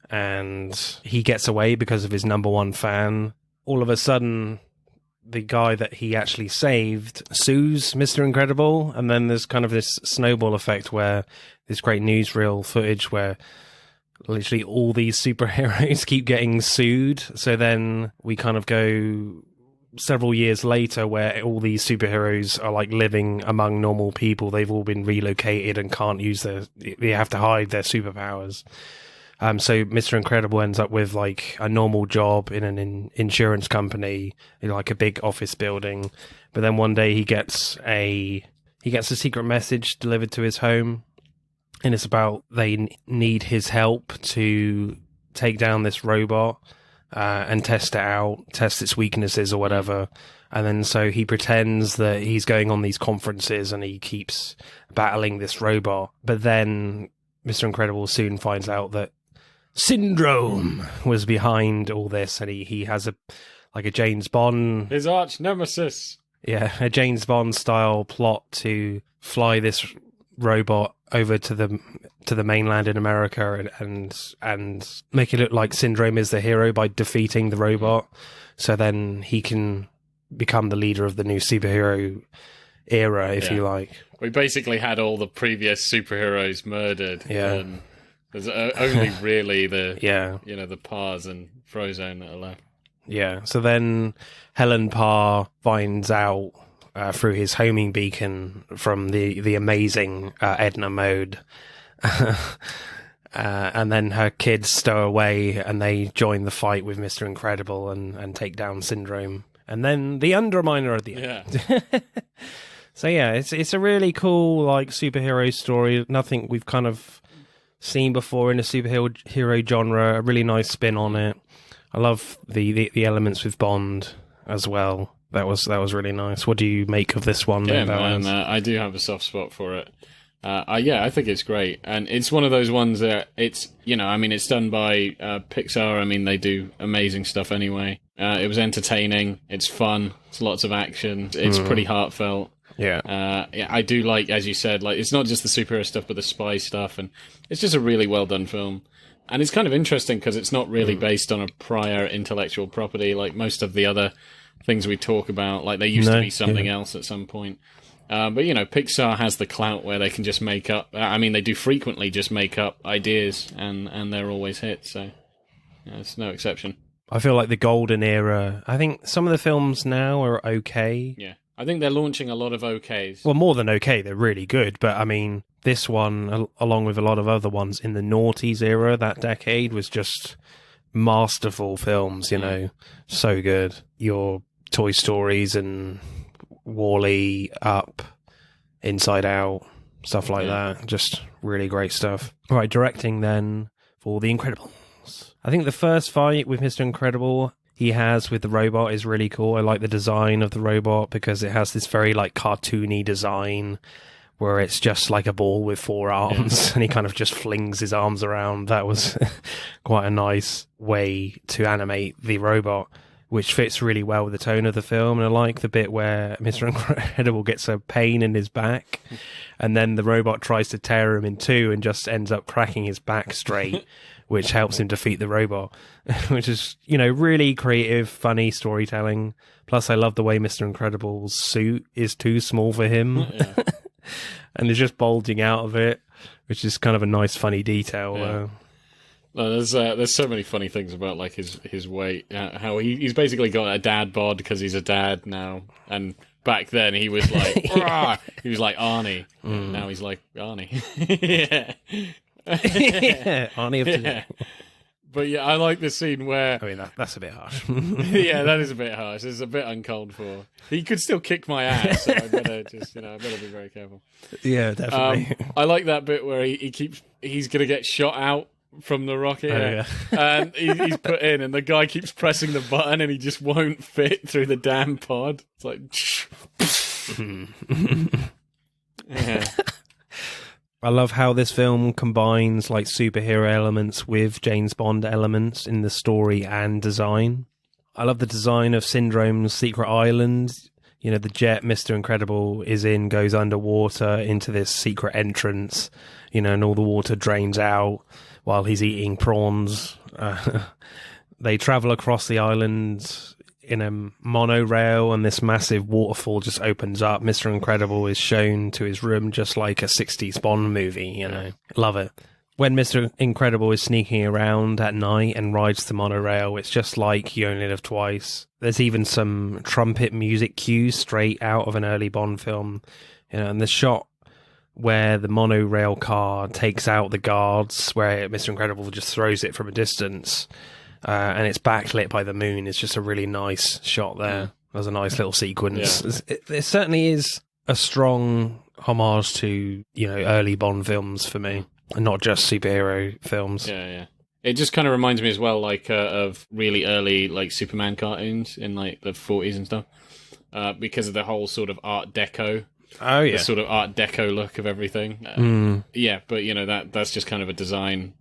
Speaker 1: and he gets away because of his number one fan. All of a sudden, the guy that he actually saved sues Mr. Incredible, and then there's kind of this snowball effect where this great newsreel footage where literally all these superheroes keep getting sued. So then we kind of go several years later where all these superheroes are like living among normal people. They've all been relocated and can't use they have to hide their superpowers. So Mr. Incredible ends up with like a normal job in an insurance company, in like a big office building. But then one day he gets a secret message delivered to his home, and it's about they need his help to take down this robot and test its weaknesses or whatever. And then so he pretends that he's going on these conferences and he keeps battling this robot. But then Mr. Incredible soon finds out that Syndrome was behind all this, and he has a James Bond,
Speaker 2: his arch nemesis.
Speaker 1: Yeah, a James Bond style plot to fly this robot over to the mainland in America and make it look like Syndrome is the hero by defeating the robot. So then he can become the leader of the new superhero era, if you like.
Speaker 2: We basically had all the previous superheroes murdered.
Speaker 1: Yeah.
Speaker 2: And there's only really the
Speaker 1: yeah,
Speaker 2: the Pars and Frozone that are left.
Speaker 1: Yeah. So then Helen Parr finds out through his homing beacon from the amazing Edna Mode. And then her kids stow away and they join the fight with Mr. Incredible and take down Syndrome. And then the Underminer at the end.
Speaker 2: Yeah.
Speaker 1: So yeah, it's a really cool like superhero story. Nothing we've kind of seen before in the superhero genre. A really nice spin on it. I love the elements with Bond as well. That was really nice. What do you make of this one?
Speaker 2: Yeah, man, I do have a soft spot for it. I think it's great, and it's one of those ones that it's it's done by Pixar. I mean, they do amazing stuff anyway. It was entertaining. It's fun. It's lots of action. It's pretty heartfelt.
Speaker 1: Yeah.
Speaker 2: I do like, as you said, like it's not just the superhero stuff, but the spy stuff, and it's just a really well done film. And it's kind of interesting because it's not really based on a prior intellectual property like most of the other things we talk about. Like they used to be something else at some point. But Pixar has the clout where they can just make up. They do frequently just make up ideas, and they're always hits. So it's no exception.
Speaker 1: I feel like the golden era. I think some of the films now are okay.
Speaker 2: Yeah. I think they're launching a lot of okays.
Speaker 1: Well, more than okay, they're really good. But I mean, this one, along with a lot of other ones in the noughties era, that decade, was just masterful films, so good. Your Toy Stories and WALL-E, Up, Inside Out, stuff like that. Just really great stuff. All right, directing then for The Incredibles. I think the first fight with Mr. Incredible he has with the robot is really cool. I like the design of the robot because it has this very like cartoony design where it's just like a ball with 4 arms and he kind of just flings his arms around. That was quite a nice way to animate the robot, which fits really well with the tone of the film. And I like the bit where Mr. Incredible gets a pain in his back and then the robot tries to tear him in two and just ends up cracking his back straight, which helps him defeat the robot, which is, really creative, funny storytelling. Plus, I love the way Mr. Incredible's suit is too small for him. Yeah. And he's just bulging out of it, which is kind of a nice, funny detail.
Speaker 2: Yeah. No, there's so many funny things about like his weight, how he's basically got a dad bod because he's a dad now, and back then he was like he was like Arnie. Now he's like Arnie. Yeah.
Speaker 1: Yeah, Arnie of today.
Speaker 2: Yeah. But yeah, I like the scene where...
Speaker 1: I mean, that's a bit harsh.
Speaker 2: Yeah, that is a bit harsh. It's a bit uncalled for. He could still kick my ass, so I better just, I better be very careful.
Speaker 1: Yeah, definitely.
Speaker 2: I like that bit where he's going to get shot out from the rocket.
Speaker 1: Oh, yeah.
Speaker 2: And he's put in, and the guy keeps pressing the button, and he just won't fit through the damn pod. It's like... Yeah.
Speaker 1: I love how this film combines like superhero elements with James Bond elements in the story and design. I love the design of Syndrome's secret island. The jet Mr. Incredible is in goes underwater into this secret entrance, and all the water drains out while he's eating prawns. They travel across the island in a monorail, and this massive waterfall just opens up. Mr. Incredible is shown to his room just like a 60s Bond movie, Love it. When Mr. Incredible is sneaking around at night and rides the monorail, it's just like You Only Live Twice. There's even some trumpet music cues straight out of an early Bond film. And the shot where the monorail car takes out the guards, where Mr. Incredible just throws it from a distance, and it's backlit by the moon. It's just a really nice shot there. There's a nice little sequence. Yeah. It certainly is a strong homage to, early Bond films for me, and not just superhero films.
Speaker 2: Yeah. It just kind of reminds me as well, like, of really early, like, Superman cartoons in, like, the 40s and stuff, because of the whole sort of Art Deco.
Speaker 1: Oh, yeah.
Speaker 2: The sort of Art Deco look of everything. Yeah, but, that's just kind of a design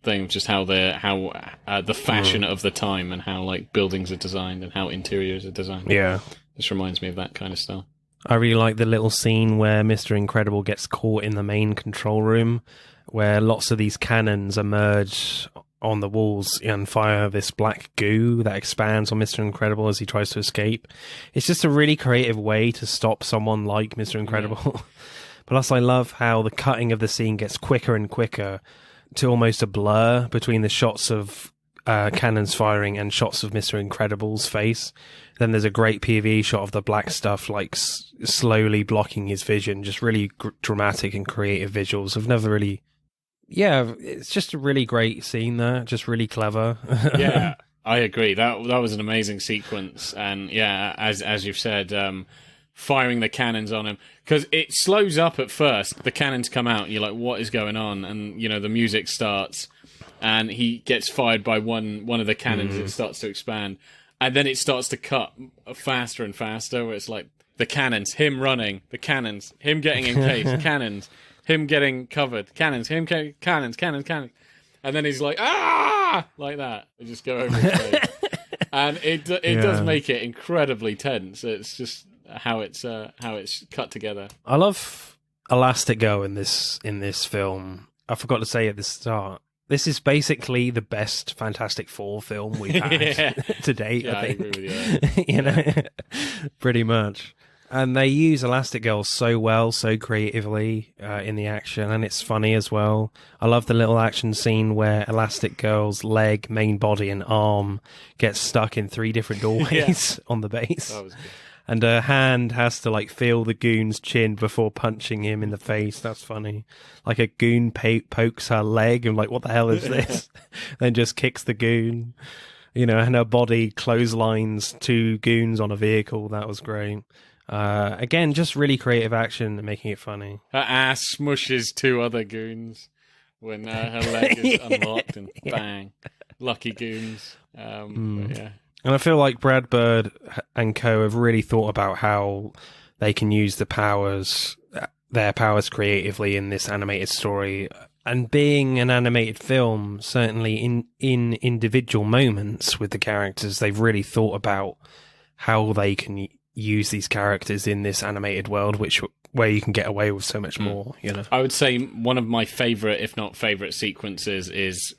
Speaker 2: thing, just how the fashion of the time and how like buildings are designed and how interiors are designed.
Speaker 1: Yeah,
Speaker 2: just reminds me of that kind of style.
Speaker 1: I really like the little scene where Mr. Incredible gets caught in the main control room, where lots of these cannons emerge on the walls and fire this black goo that expands on Mr. Incredible as he tries to escape. It's just a really creative way to stop someone like Mr. Incredible. Yeah. Plus, I love how the cutting of the scene gets quicker and quicker to almost a blur between the shots of cannons firing and shots of Mr. Incredible's face. Then there's a great POV shot of the black stuff like slowly blocking his vision. Just really dramatic and creative visuals. I've never really... Yeah, it's just a really great scene there. Just really clever.
Speaker 2: Yeah, I agree. That was an amazing sequence. And yeah, as you've said, firing the cannons on him. Because it slows up at first. The cannons come out and you're like, what is going on? And, you know, the music starts. And he gets fired by one of the cannons. It starts to expand. And then it starts to cut faster and faster, where it's like the cannons, him running, the cannons, him getting encased, cannons, him getting covered, cannons, cannons. And then he's like, ah! Like that. They just go over his face. And it does make it incredibly tense. It's just how it's cut together.
Speaker 1: I love Elastigirl in this film. I forgot to say at the start. This is basically the best Fantastic Four film we've had to date, I think.
Speaker 2: I agree with you.
Speaker 1: You know, pretty much. And they use Elastigirl so well, so creatively in the action, and it's funny as well. I love the little action scene where Elastigirl's leg, main body, and arm gets stuck in 3 different doorways on the base.
Speaker 2: That was good.
Speaker 1: And her hand has to like feel the goon's chin before punching him in the face. That's funny. Like a goon pokes her leg and like, what the hell is this? Then just kicks the goon. You know, and her body clotheslines 2 goons on a vehicle. That was great. Again, just really creative action and making it funny.
Speaker 2: Her ass smushes 2 other goons when her leg is unlocked and bang. Lucky goons. Yeah.
Speaker 1: And I feel like Brad Bird and co have really thought about how they can use their powers creatively in this animated story. And being an animated film, certainly in individual moments with the characters, they've really thought about how they can use these characters in this animated world, where you can get away with so much more. You know,
Speaker 2: I would say one of my favorite, if not favorite, sequences is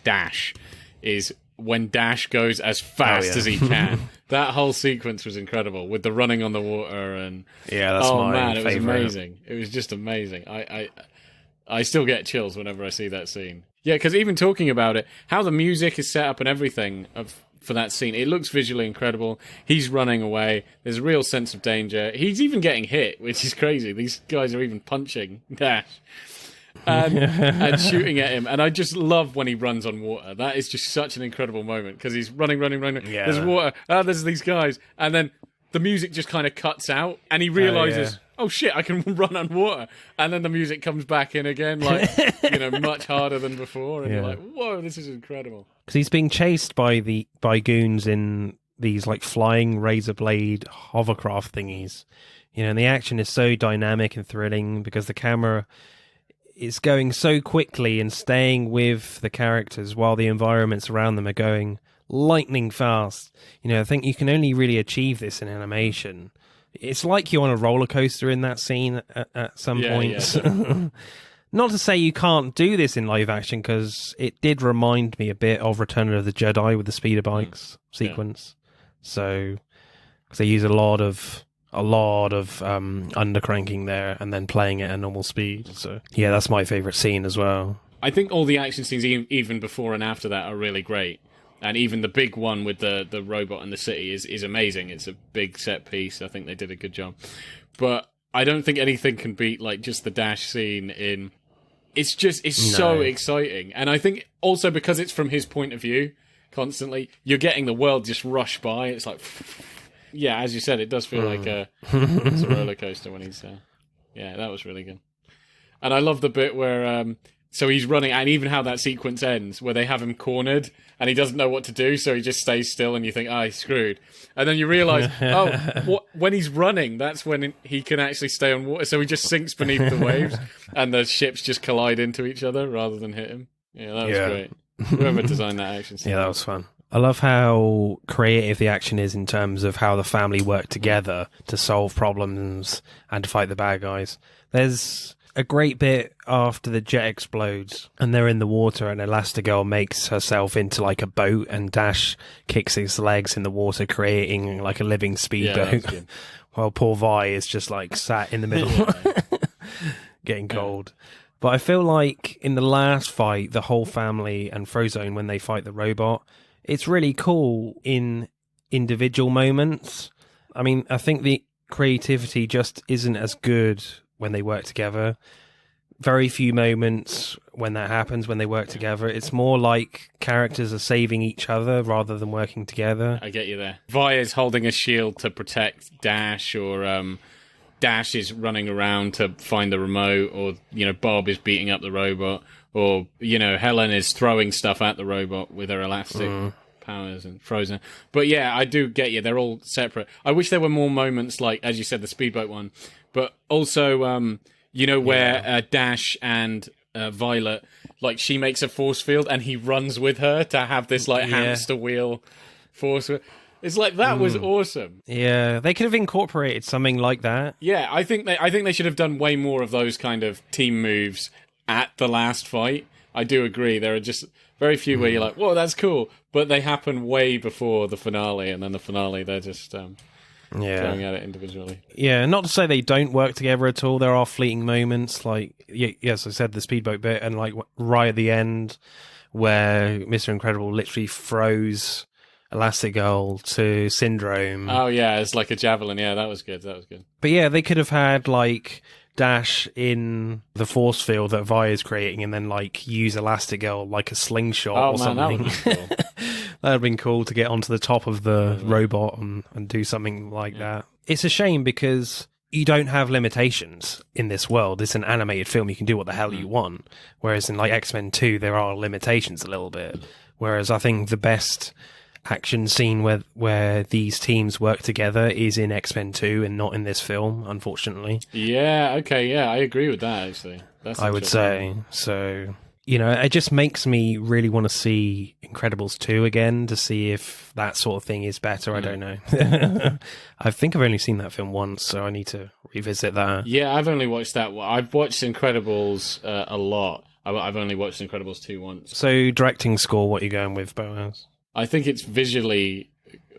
Speaker 2: Dash. Is when Dash goes as fast as he can. That whole sequence was incredible with the running on the water and
Speaker 1: that's my
Speaker 2: it
Speaker 1: favorite.
Speaker 2: was amazing. It was just amazing. I still get chills whenever I see that scene. Yeah, because even talking about it, how the music is set up and everything for that scene, it looks visually incredible. He's running away. There's a real sense of danger. He's even getting hit, which is crazy. These guys are even punching Dash. And shooting at him, and I just love when he runs on water. That is just such an incredible moment because he's running.
Speaker 1: Yeah.
Speaker 2: There's water. There's these guys, and then the music just kind of cuts out, and he realizes, oh shit, I can run on water, and then the music comes back in again, like much harder than before, and you're like, whoa, this is incredible.
Speaker 1: Because he's being chased by goons in these like flying razor blade hovercraft thingies, and the action is so dynamic and thrilling because the camera is going so quickly and staying with the characters while the environments around them are going lightning fast. I think you can only really achieve this in animation. It's like you're on a roller coaster in that scene at some points. Yeah. Not to say you can't do this in live action, because it did remind me a bit of Return of the Jedi with the speeder bikes sequence. So, because they use a lot of undercranking there and then playing it at normal speed. So yeah, that's my favorite scene as well.
Speaker 2: I think all the action scenes even before and after that are really great, and even the big one with the robot in the city is amazing. It's a big set piece. I think they did a good job, but I don't think anything can beat like just the Dash scene in. It's so exciting, and I think also because it's from his point of view constantly, you're getting the world just rush by. It's like. Yeah, as you said, it does feel like it's a roller coaster when he's... that was really good. And I love the bit where... so he's running, and even how that sequence ends, where they have him cornered, and he doesn't know what to do, so he just stays still, and you think, he's screwed. And then you realise, when he's running, that's when he can actually stay on water, so he just sinks beneath the waves, and the ships just collide into each other rather than hit him. Yeah, that was great. Whoever designed that action scene.
Speaker 1: Yeah, that was fun. I love how creative the action is in terms of how the family work together to solve problems and to fight the bad guys. There's a great bit after the jet explodes and they're in the water and Elastigirl makes herself into like a boat and Dash kicks his legs in the water, creating like a living speedboat. While poor Vi is just like sat in the middle getting cold. But I feel like in the last fight, the whole family and Frozone, when they fight the robot, it's really cool in individual moments. I mean, I think the creativity just isn't as good when they work together. Very few moments when that happens, when they work together. It's more like characters are saving each other rather than working together.
Speaker 2: I get you there. Vi's holding a shield to protect Dash, or Dash is running around to find the remote, or, Bob is beating up the robot, or, Helen is throwing stuff at the robot with her elastic powers and Frozen. But yeah, I do get you. They're all separate. I wish there were more moments like, as you said, the speedboat one, but also, where Dash and Violet, like, she makes a force field and he runs with her to have this hamster wheel force. It's like, that was awesome.
Speaker 1: Yeah, they could have incorporated something like that.
Speaker 2: Yeah, I think they should have done way more of those kind of team moves at the last fight. I do agree. There are just very few where you're like, whoa, that's cool. But they happen way before the finale, and then the finale, they're just going at it individually.
Speaker 1: Yeah, not to say they don't work together at all. There are fleeting moments, like, yes, I said the speedboat bit, and like right at the end where Mr. Incredible literally throws Elastigirl to Syndrome.
Speaker 2: Oh, yeah, it's like a javelin. Yeah, that was good.
Speaker 1: But yeah, they could have had, like, Dash in the force field that Vi is creating and then, like, use Elastigirl like a slingshot or something.
Speaker 2: That would be cool.
Speaker 1: That would have been cool to get onto the top of the robot and do something like that. It's a shame because you don't have limitations in this world. It's an animated film. You can do what the hell you want. Whereas in, like, X-Men 2, there are limitations a little bit. Whereas I think the best action scene where these teams work together is in X-Men 2 and not in this film, unfortunately.
Speaker 2: Yeah, okay, yeah, I agree with that, actually.
Speaker 1: I would say. So, it just makes me really want to see Incredibles 2 again to see if that sort of thing is better. I don't know. I think I've only seen that film once, so I need to revisit that.
Speaker 2: Yeah, I've only watched that one. I've watched Incredibles a lot. I've only watched Incredibles 2 once.
Speaker 1: So, directing score, what are you going with, Boaz?
Speaker 2: I think it's visually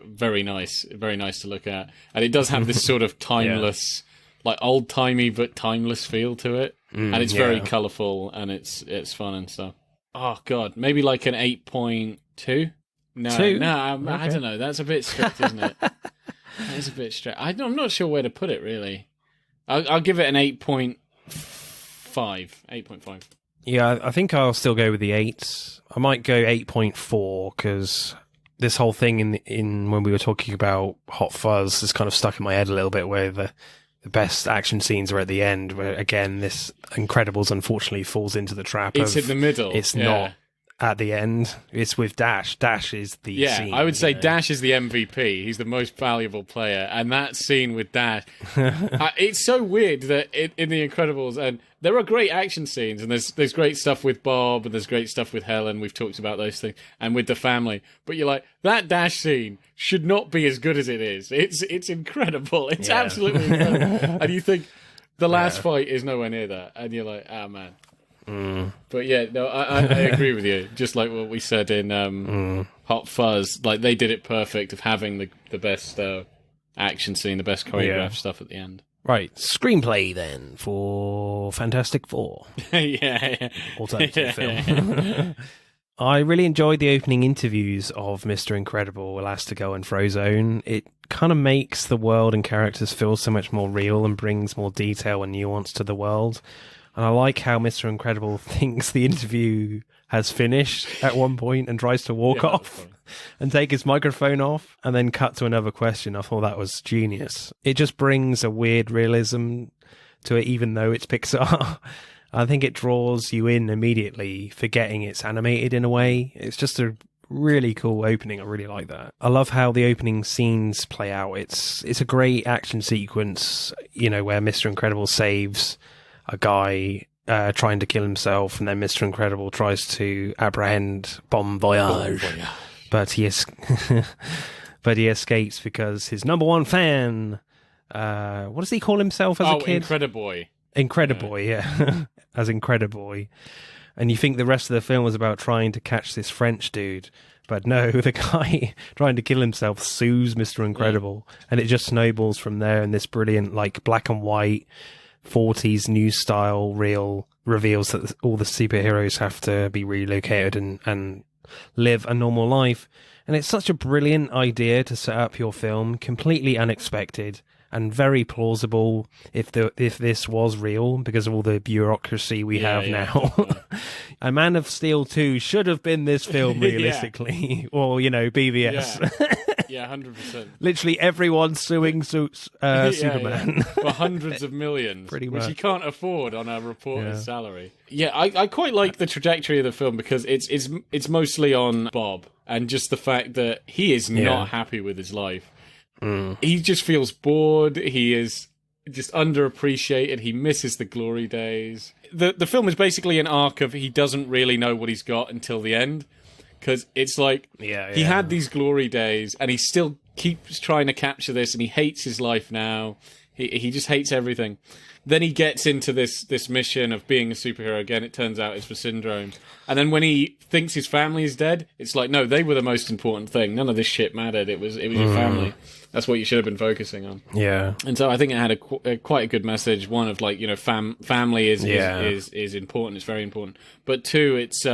Speaker 2: very nice to look at. And it does have this sort of timeless, like old-timey but timeless feel to it. And it's very colourful and it's fun and stuff. Oh, God. Maybe like an 8.2? No,
Speaker 1: okay.
Speaker 2: I don't know. That's a bit strict, isn't it? That is a bit strict. I'm not sure where to put it, really. I'll give it an 8.5. 8.5.
Speaker 1: Yeah, I think I'll still go with the 8. I might go 8.4 because this whole thing in when we were talking about Hot Fuzz is kind of stuck in my head a little bit, where the best action scenes are at the end, where again this Incredibles unfortunately falls into the trap.
Speaker 2: It's in the middle.
Speaker 1: It's not at the end. It's with Dash. Dash is the scene.
Speaker 2: I would say Dash is the MVP. He's the most valuable player, and that scene with Dash, it's so weird that in the Incredibles, and there are great action scenes, and there's great stuff with Bob, and there's great stuff with Helen. We've talked about those things, and with the family. But you're like, that Dash scene should not be as good as it is. It's incredible. It's absolutely incredible. And you think the last fight is nowhere near that, and you're like, oh man. But yeah, no, I agree with you. Just like what we said in Hot Fuzz, like they did it perfect of having the best action scene, the best choreographed stuff at the end.
Speaker 1: Right, screenplay then for Fantastic Four.
Speaker 2: yeah.
Speaker 1: Alternative film. I really enjoyed the opening interviews of Mr. Incredible, Elastigirl, and Frozone. It kind of makes the world and characters feel so much more real and brings more detail and nuance to the world. And I like how Mr. Incredible thinks the interview has finished at one point and tries to walk off and take his microphone off and then cut to another question. I thought that was genius. It just brings a weird realism to it, even though it's Pixar. I think it draws you in immediately, forgetting it's animated in a way. It's just a really cool opening. I really like that. I love how the opening scenes play out. It's a great action sequence, where Mr. Incredible saves a guy trying to kill himself, and then Mr. Incredible tries to apprehend Bon Voyage. But he escapes because his number one fan, what does he call himself as a kid?
Speaker 2: Incrediboy.
Speaker 1: Incrediboy, yeah. As Incrediboy. And you think the rest of the film was about trying to catch this French dude. But no, the guy trying to kill himself sues Mr. Incredible. And it just snowballs from there in this brilliant, like, black and white 40s new style reel reveals that all the superheroes have to be relocated and live a normal life. And it's such a brilliant idea to set up your film, completely unexpected and very plausible if this was real because of all the bureaucracy we have now. A Man of Steel 2 should have been this film realistically, or BVS.
Speaker 2: Yeah, 100%.
Speaker 1: Literally everyone suing Superman
Speaker 2: for hundreds of millions,
Speaker 1: pretty much,
Speaker 2: which he can't afford on a reporter's salary. Yeah, I quite like the trajectory of the film because it's mostly on Bob and just the fact that he is not happy with his life. He just feels bored. He is just underappreciated. He misses the glory days. The film is basically an arc of he doesn't really know what he's got until the end. Because it's like he had these glory days and he still keeps trying to capture this and he hates his life now. He just hates everything. Then he gets into this mission of being a superhero again. It turns out it's for Syndrome. And then when he thinks his family is dead, it's like, no, they were the most important thing. None of this shit mattered. It was your family. That's what you should have been focusing on.
Speaker 1: Yeah.
Speaker 2: And so I think it had quite a good message. One of like, family is important. It's very important. But two, it's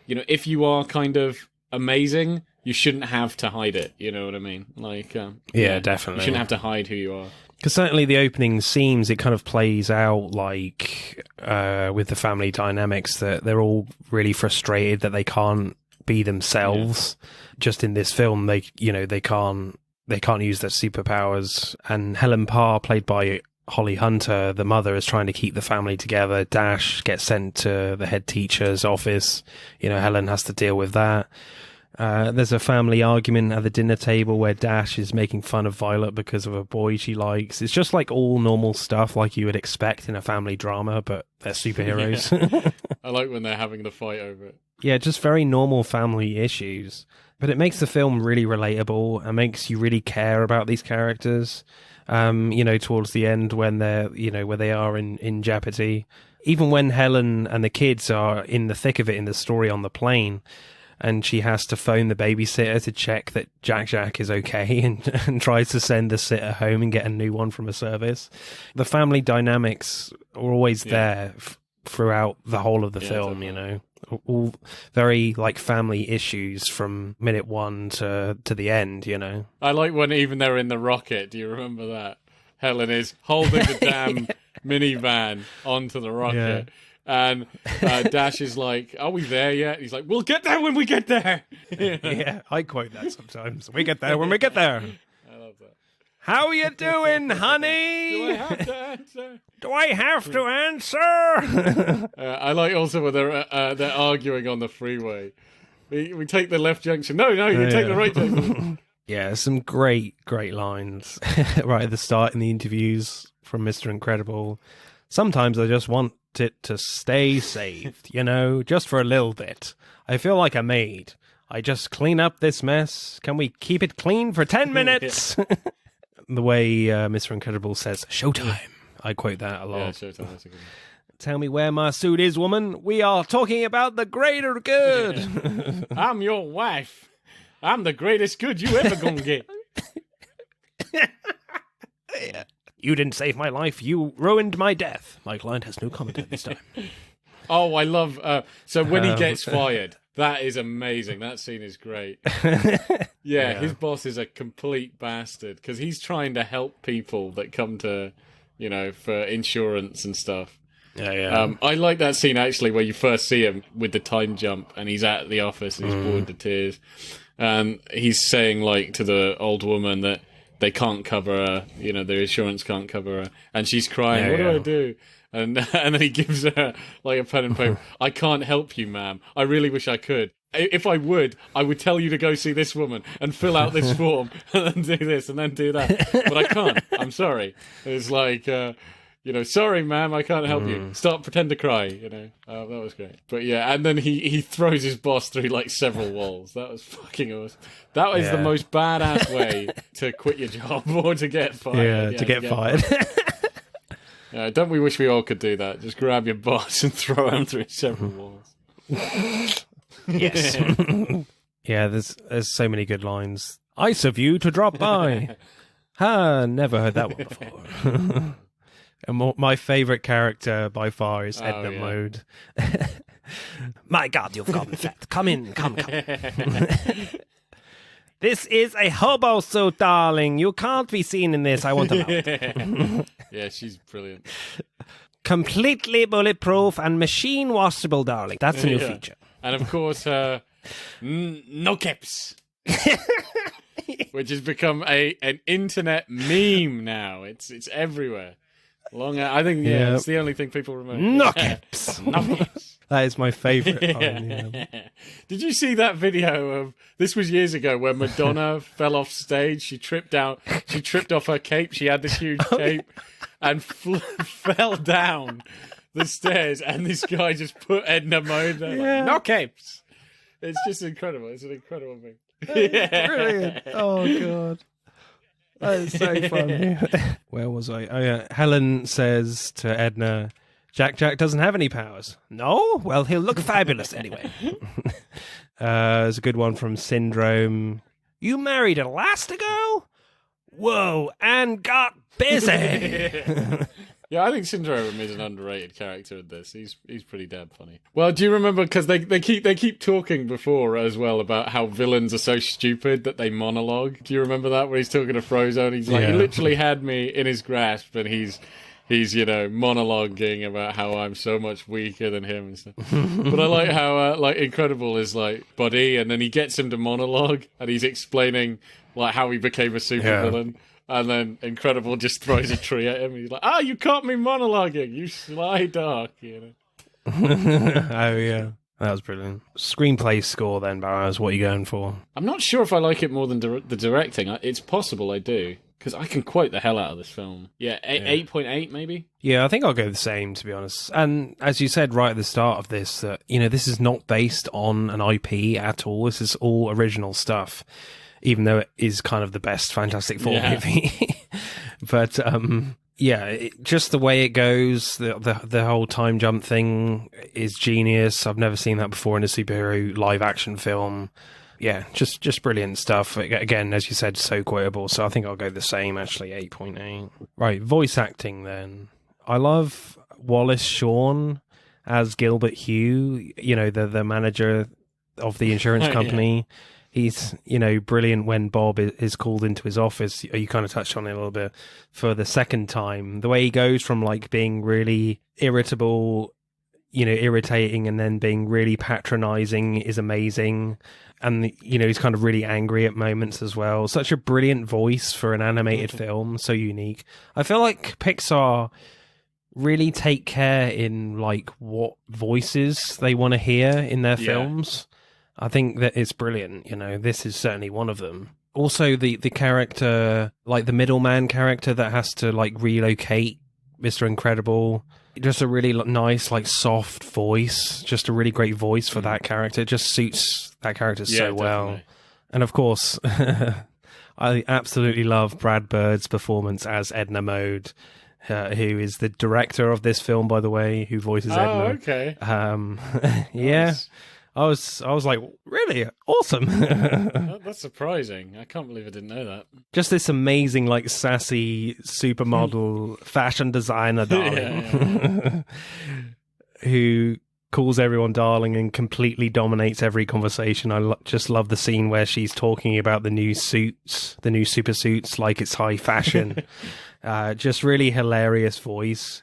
Speaker 2: if you are kind of amazing, you shouldn't have to hide it. You know what I mean? Like,
Speaker 1: definitely.
Speaker 2: You shouldn't have to hide who you are.
Speaker 1: Because certainly the opening seems it kind of plays out like with the family dynamics that they're all really frustrated that they can't be themselves. Just in this film, they can't use their superpowers. And Helen Parr, played by Holly Hunter, the mother, is trying to keep the family together. Dash gets sent to the head teacher's office. Helen has to deal with that. There's a family argument at the dinner table where Dash is making fun of Violet because of a boy she likes. It's just like all normal stuff like you would expect in a family drama, but they're superheroes.
Speaker 2: I like when they're having the fight over it.
Speaker 1: Yeah, just very normal family issues. But it makes the film really relatable and makes you really care about these characters. Towards the end when they're, where they are in jeopardy. Even when Helen and the kids are in the thick of it in the story on the plane, and she has to phone the babysitter to check that Jack is okay and tries to send the sitter home and get a new one from a service. The family dynamics are always there throughout the whole of the film, definitely. All very like family issues from minute one to the end,
Speaker 2: I like when even they're in the rocket. Do you remember that? Helen is holding the damn minivan onto the rocket. And Dash is like, are we there yet? He's like, we'll get there when we get there.
Speaker 1: Yeah, I quote that sometimes. We get there when we get there.
Speaker 2: I love that.
Speaker 1: How you doing, honey?
Speaker 2: Do I have to answer?
Speaker 1: Do I have to answer?
Speaker 2: I like also when they're arguing on the freeway. We take the left junction. No, you take the right junction.
Speaker 1: Yeah, some great lines right at the start in the interviews from Mr. Incredible. Sometimes I just want it to stay saved, just for a little bit. I feel like a maid. I just clean up this mess. Can we keep it clean for 10 minutes? The way Mr. Incredible says, showtime. I quote that a lot.
Speaker 2: Yeah, showtime. That's a good one.
Speaker 1: Tell me where my suit is, woman. We are talking about the greater good.
Speaker 2: I'm your wife. I'm the greatest good you ever gonna get.
Speaker 1: Yeah. You didn't save my life. You ruined my death. My client has no comment at this time.
Speaker 2: Oh, I love... so when he gets fired, that is amazing. That scene is great. Yeah, his boss is a complete bastard because he's trying to help people that come to, for insurance and stuff.
Speaker 1: Yeah.
Speaker 2: I like that scene, actually, where you first see him with the time jump and he's at the office and he's bored to tears. And he's saying, to the old woman that they can't cover her, their insurance can't cover her. And she's crying, what do I do? And then he gives her, a pen and paper. I can't help you, ma'am. I really wish I could. If I would tell you to go see this woman and fill out this form and then do this and then do that. But I can't. I'm sorry. It's like... sorry, ma'am, I can't help you. Stop, pretend to cry, that was great. But yeah, and then he throws his boss through several walls. That was fucking awesome. That is the most badass way to quit your job or to get fired.
Speaker 1: Yeah, to get fired.
Speaker 2: Don't we wish we all could do that? Just grab your boss and throw him through several walls.
Speaker 1: Yes. Yeah, there's so many good lines. Nice of you to drop by. Never heard that one before. And my favourite character by far is Edna
Speaker 2: yeah.
Speaker 1: Mode. My God, you've gotten fat. Come in, come. This is a hobo suit, darling. You can't be seen in this. I want to mount.
Speaker 2: Yeah, she's brilliant.
Speaker 1: Completely bulletproof and machine washable, darling. That's a new feature.
Speaker 2: And of course, no caps. Which has become an internet meme now. It's everywhere. I think it's the only thing people remember.
Speaker 1: No caps.
Speaker 2: No caps.
Speaker 1: That is my favourite.
Speaker 2: Did you see that video of this was years ago where Madonna fell off stage? She tripped off her cape. She had this huge cape and fell down the stairs. And this guy just put Edna Mode there. Like, no capes. It's just incredible. It's an incredible thing.
Speaker 1: Brilliant. Oh God. That is so funny. Where was I? Oh yeah. Helen says to Edna, Jack doesn't have any powers. No? Well, he'll look fabulous anyway. There's a good one from Syndrome. You married Elastigirl? Whoa, and got busy.
Speaker 2: Yeah, I think Syndrome is an underrated character in this. He's pretty damn funny. Well, do you remember, because they keep talking before as well about how villains are so stupid that they monologue. Do you remember that, when he's talking to Frozone? He's like, he literally had me in his grasp, and he's monologuing about how I'm so much weaker than him and stuff. But I like how Incredible is like, buddy, and then he gets him to monologue, and he's explaining like how he became a supervillain. And then Incredible just throws a tree at him. He's like, you caught me monologuing, you sly dog, you know.
Speaker 1: Oh, yeah. That was brilliant. Screenplay score then, Barrows, what are you going for?
Speaker 2: I'm not sure if I like it more than the directing. It's possible I do, because I can quote the hell out of this film. Yeah, 8.8 maybe?
Speaker 1: Yeah, I think I'll go the same, to be honest. And as you said right at the start of this, that this is not based on an IP at all. This is all original stuff, even though it is kind of the best Fantastic Four movie. But just the way it goes, the whole time jump thing is genius. I've never seen that before in a superhero live action film. Yeah, just brilliant stuff. Again, as you said, so quotable. So I think I'll go the same, actually, 8.8. Right, voice acting then. I love Wallace Shawn as Gilbert Hugh, the manager of the insurance company. Yeah. He's, brilliant when Bob is called into his office. You kind of touched on it a little bit for the second time. The way he goes from like being really irritable, irritating, and then being really patronizing is amazing. And, he's kind of really angry at moments as well. Such a brilliant voice for an animated film. So unique. I feel like Pixar really take care in like what voices they want to hear in their films. I think that it's brilliant. This is certainly one of them. Also, the character, like the middleman character that has to like relocate Mr. Incredible, just a really nice, like soft voice, just a really great voice for that character. It just suits that character so well. Definitely. And of course, I absolutely love Brad Bird's performance as Edna Mode, who is the director of this film, by the way, who voices Edna.
Speaker 2: Oh, okay.
Speaker 1: Yeah. Nice. I was like, really? Awesome.
Speaker 2: That's surprising. I can't believe I didn't know that.
Speaker 1: Just this amazing, like, sassy supermodel fashion designer darling who calls everyone darling and completely dominates every conversation. I just love the scene where she's talking about the new suits, the new super suits, like it's high fashion. Just really hilarious voice.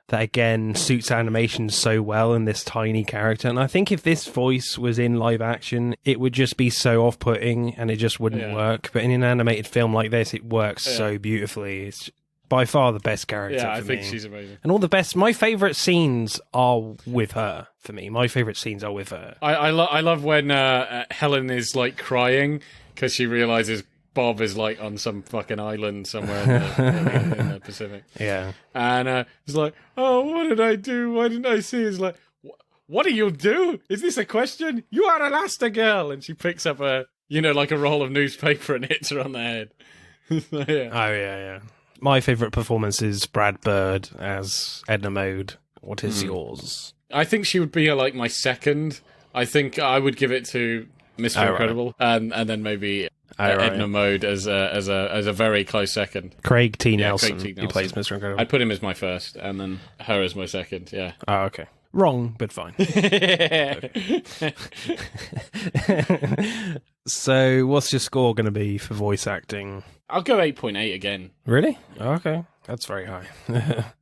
Speaker 1: That again suits animation so well in this tiny character. And I think if this voice was in live action, it would just be so off-putting and it just wouldn't work. But in an animated film like this, it works so beautifully. It's by far the best character for me.
Speaker 2: Yeah, I think she's amazing.
Speaker 1: And all the best, my favourite scenes are with her, for me. My favourite scenes are with her.
Speaker 2: I love when Helen is like crying because she realises Bob is like on some fucking island somewhere in the Pacific.
Speaker 1: Yeah.
Speaker 2: And it's like, oh, what did I do? Why didn't I see? It's like, what do you do? Is this a question? You are Elastigirl. And she picks up a roll of newspaper and hits her on the head.
Speaker 1: Oh, yeah. My favourite performance is Brad Bird as Edna Mode. What is yours?
Speaker 2: I think she would be like my second. I think I would give it to Mr. Incredible. Right. And then maybe Edna Mode as a very close second.
Speaker 1: Craig T.
Speaker 2: Yeah,
Speaker 1: Nelson,
Speaker 2: Craig T.
Speaker 1: who plays
Speaker 2: Nelson.
Speaker 1: Mr. Incredible.
Speaker 2: I'd put him as my first, and then her as my second. Yeah.
Speaker 1: Oh, okay. Wrong, but fine. So, what's your score going to be for voice acting?
Speaker 2: I'll go 8.8 again.
Speaker 1: Really? Okay. That's very high.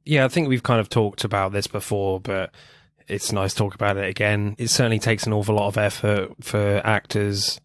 Speaker 1: Yeah, I think we've kind of talked about this before, but it's nice to talk about it again. It certainly takes an awful lot of effort for actors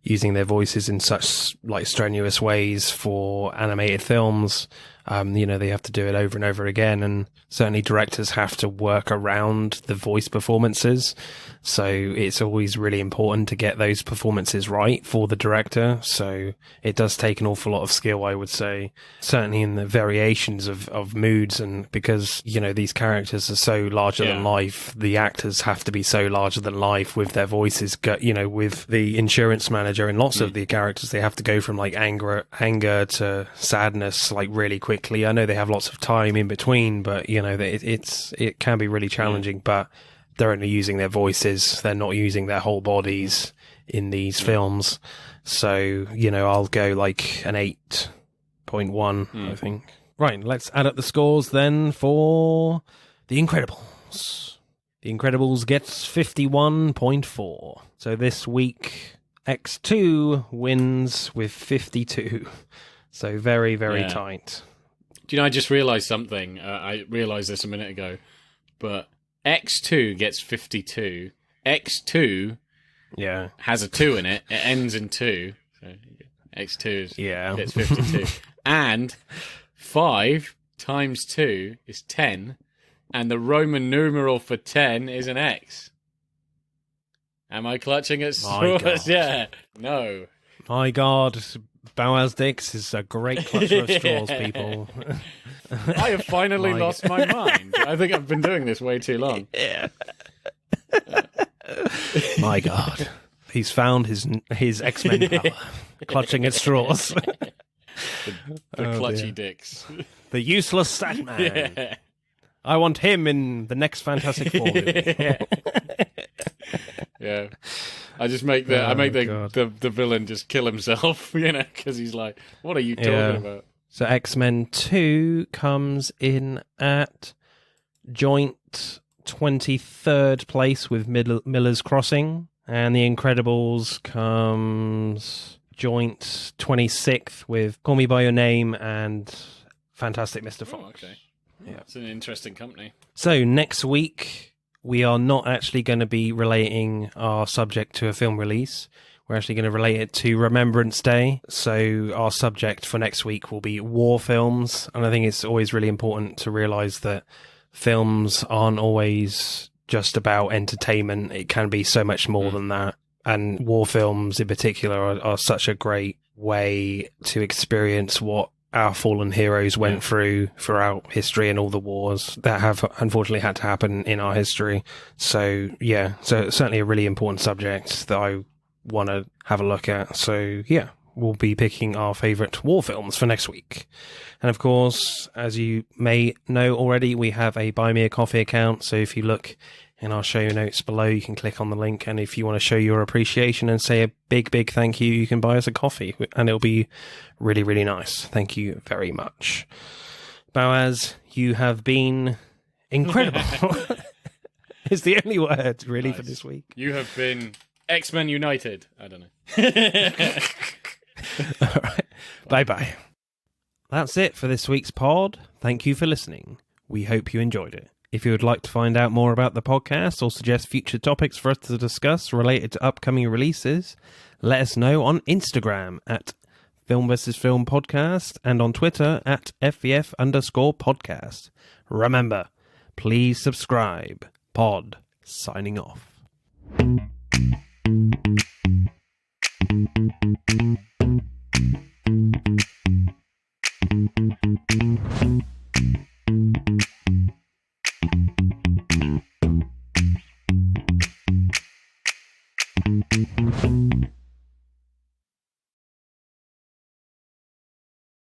Speaker 1: using their voices in such like strenuous ways for animated films. They have to do it over and over again, and certainly directors have to work around the voice performances. So it's always really important to get those performances right for the director. So it does take an awful lot of skill, I would say, certainly in the variations of moods. And because, these characters are so larger than life, the actors have to be so larger than life with their voices. With the insurance manager and lots of the characters, they have to go from like anger to sadness, like really quickly. I know they have lots of time in between, but it can be really challenging, but they're only using their voices. They're not using their whole bodies in these films. So, I'll go like an 8.1, I think. Right, let's add up the scores then for The Incredibles. The Incredibles gets 51.4. So this week, X2 wins with 52. So very, very tight.
Speaker 2: Do you know, I just realised something. I realised this a minute ago. But X2 gets 52. X2 has a 2 in it. It ends in 2. So X2 gets 52. And 5 times 2 is 10. And the Roman numeral for 10 is an X. Am I clutching at straws? Yeah. No.
Speaker 1: My God. Boaz Dix is a great clutcher of straws, people.
Speaker 2: I have finally lost my mind. I think I've been doing this way too long.
Speaker 1: Yeah. My God. He's found his X-Men power. Clutching at straws.
Speaker 2: The clutchy dicks.
Speaker 1: The useless stat man. Yeah. I want him in the next Fantastic Four movie.
Speaker 2: Yeah. I just make the villain just kill himself, because he's like, what are you talking about?
Speaker 1: So X-Men 2 comes in at joint 23rd place with Miller's Crossing, and The Incredibles comes joint 26th with Call Me By Your Name and Fantastic Mr. Fox.
Speaker 2: Oh, okay. Yeah. It's an interesting company.
Speaker 1: So next week, we are not actually going to be relating our subject to a film release. We're actually going to relate it to Remembrance Day. So our subject for next week will be war films. And I think it's always really important to realize that films aren't always just about entertainment. It can be so much more than that. And war films in particular are such a great way to experience what our fallen heroes went through throughout history and all the wars that have unfortunately had to happen in our history. So so certainly a really important subject that I want to have a look at. So we'll be picking our favourite war films for next week. And of course, as you may know already, we have a Buy Me a Coffee account. So if you look in our show notes below, you can click on the link, and if you want to show your appreciation and say a big thank you, you can buy us a coffee, and it'll be really, really nice. Thank you very much. Boaz, you have been incredible. It's the only word really for this week.
Speaker 2: You have been X-Men United. I don't know.
Speaker 1: All right. Bye. That's it for this week's pod. Thank you for listening. We hope you enjoyed it. If you would like to find out more about the podcast or suggest future topics for us to discuss related to upcoming releases, let us know on Instagram at Film vs. Film Podcast and on Twitter at FVF_podcast. Remember, please subscribe. Pod signing off. Thank you.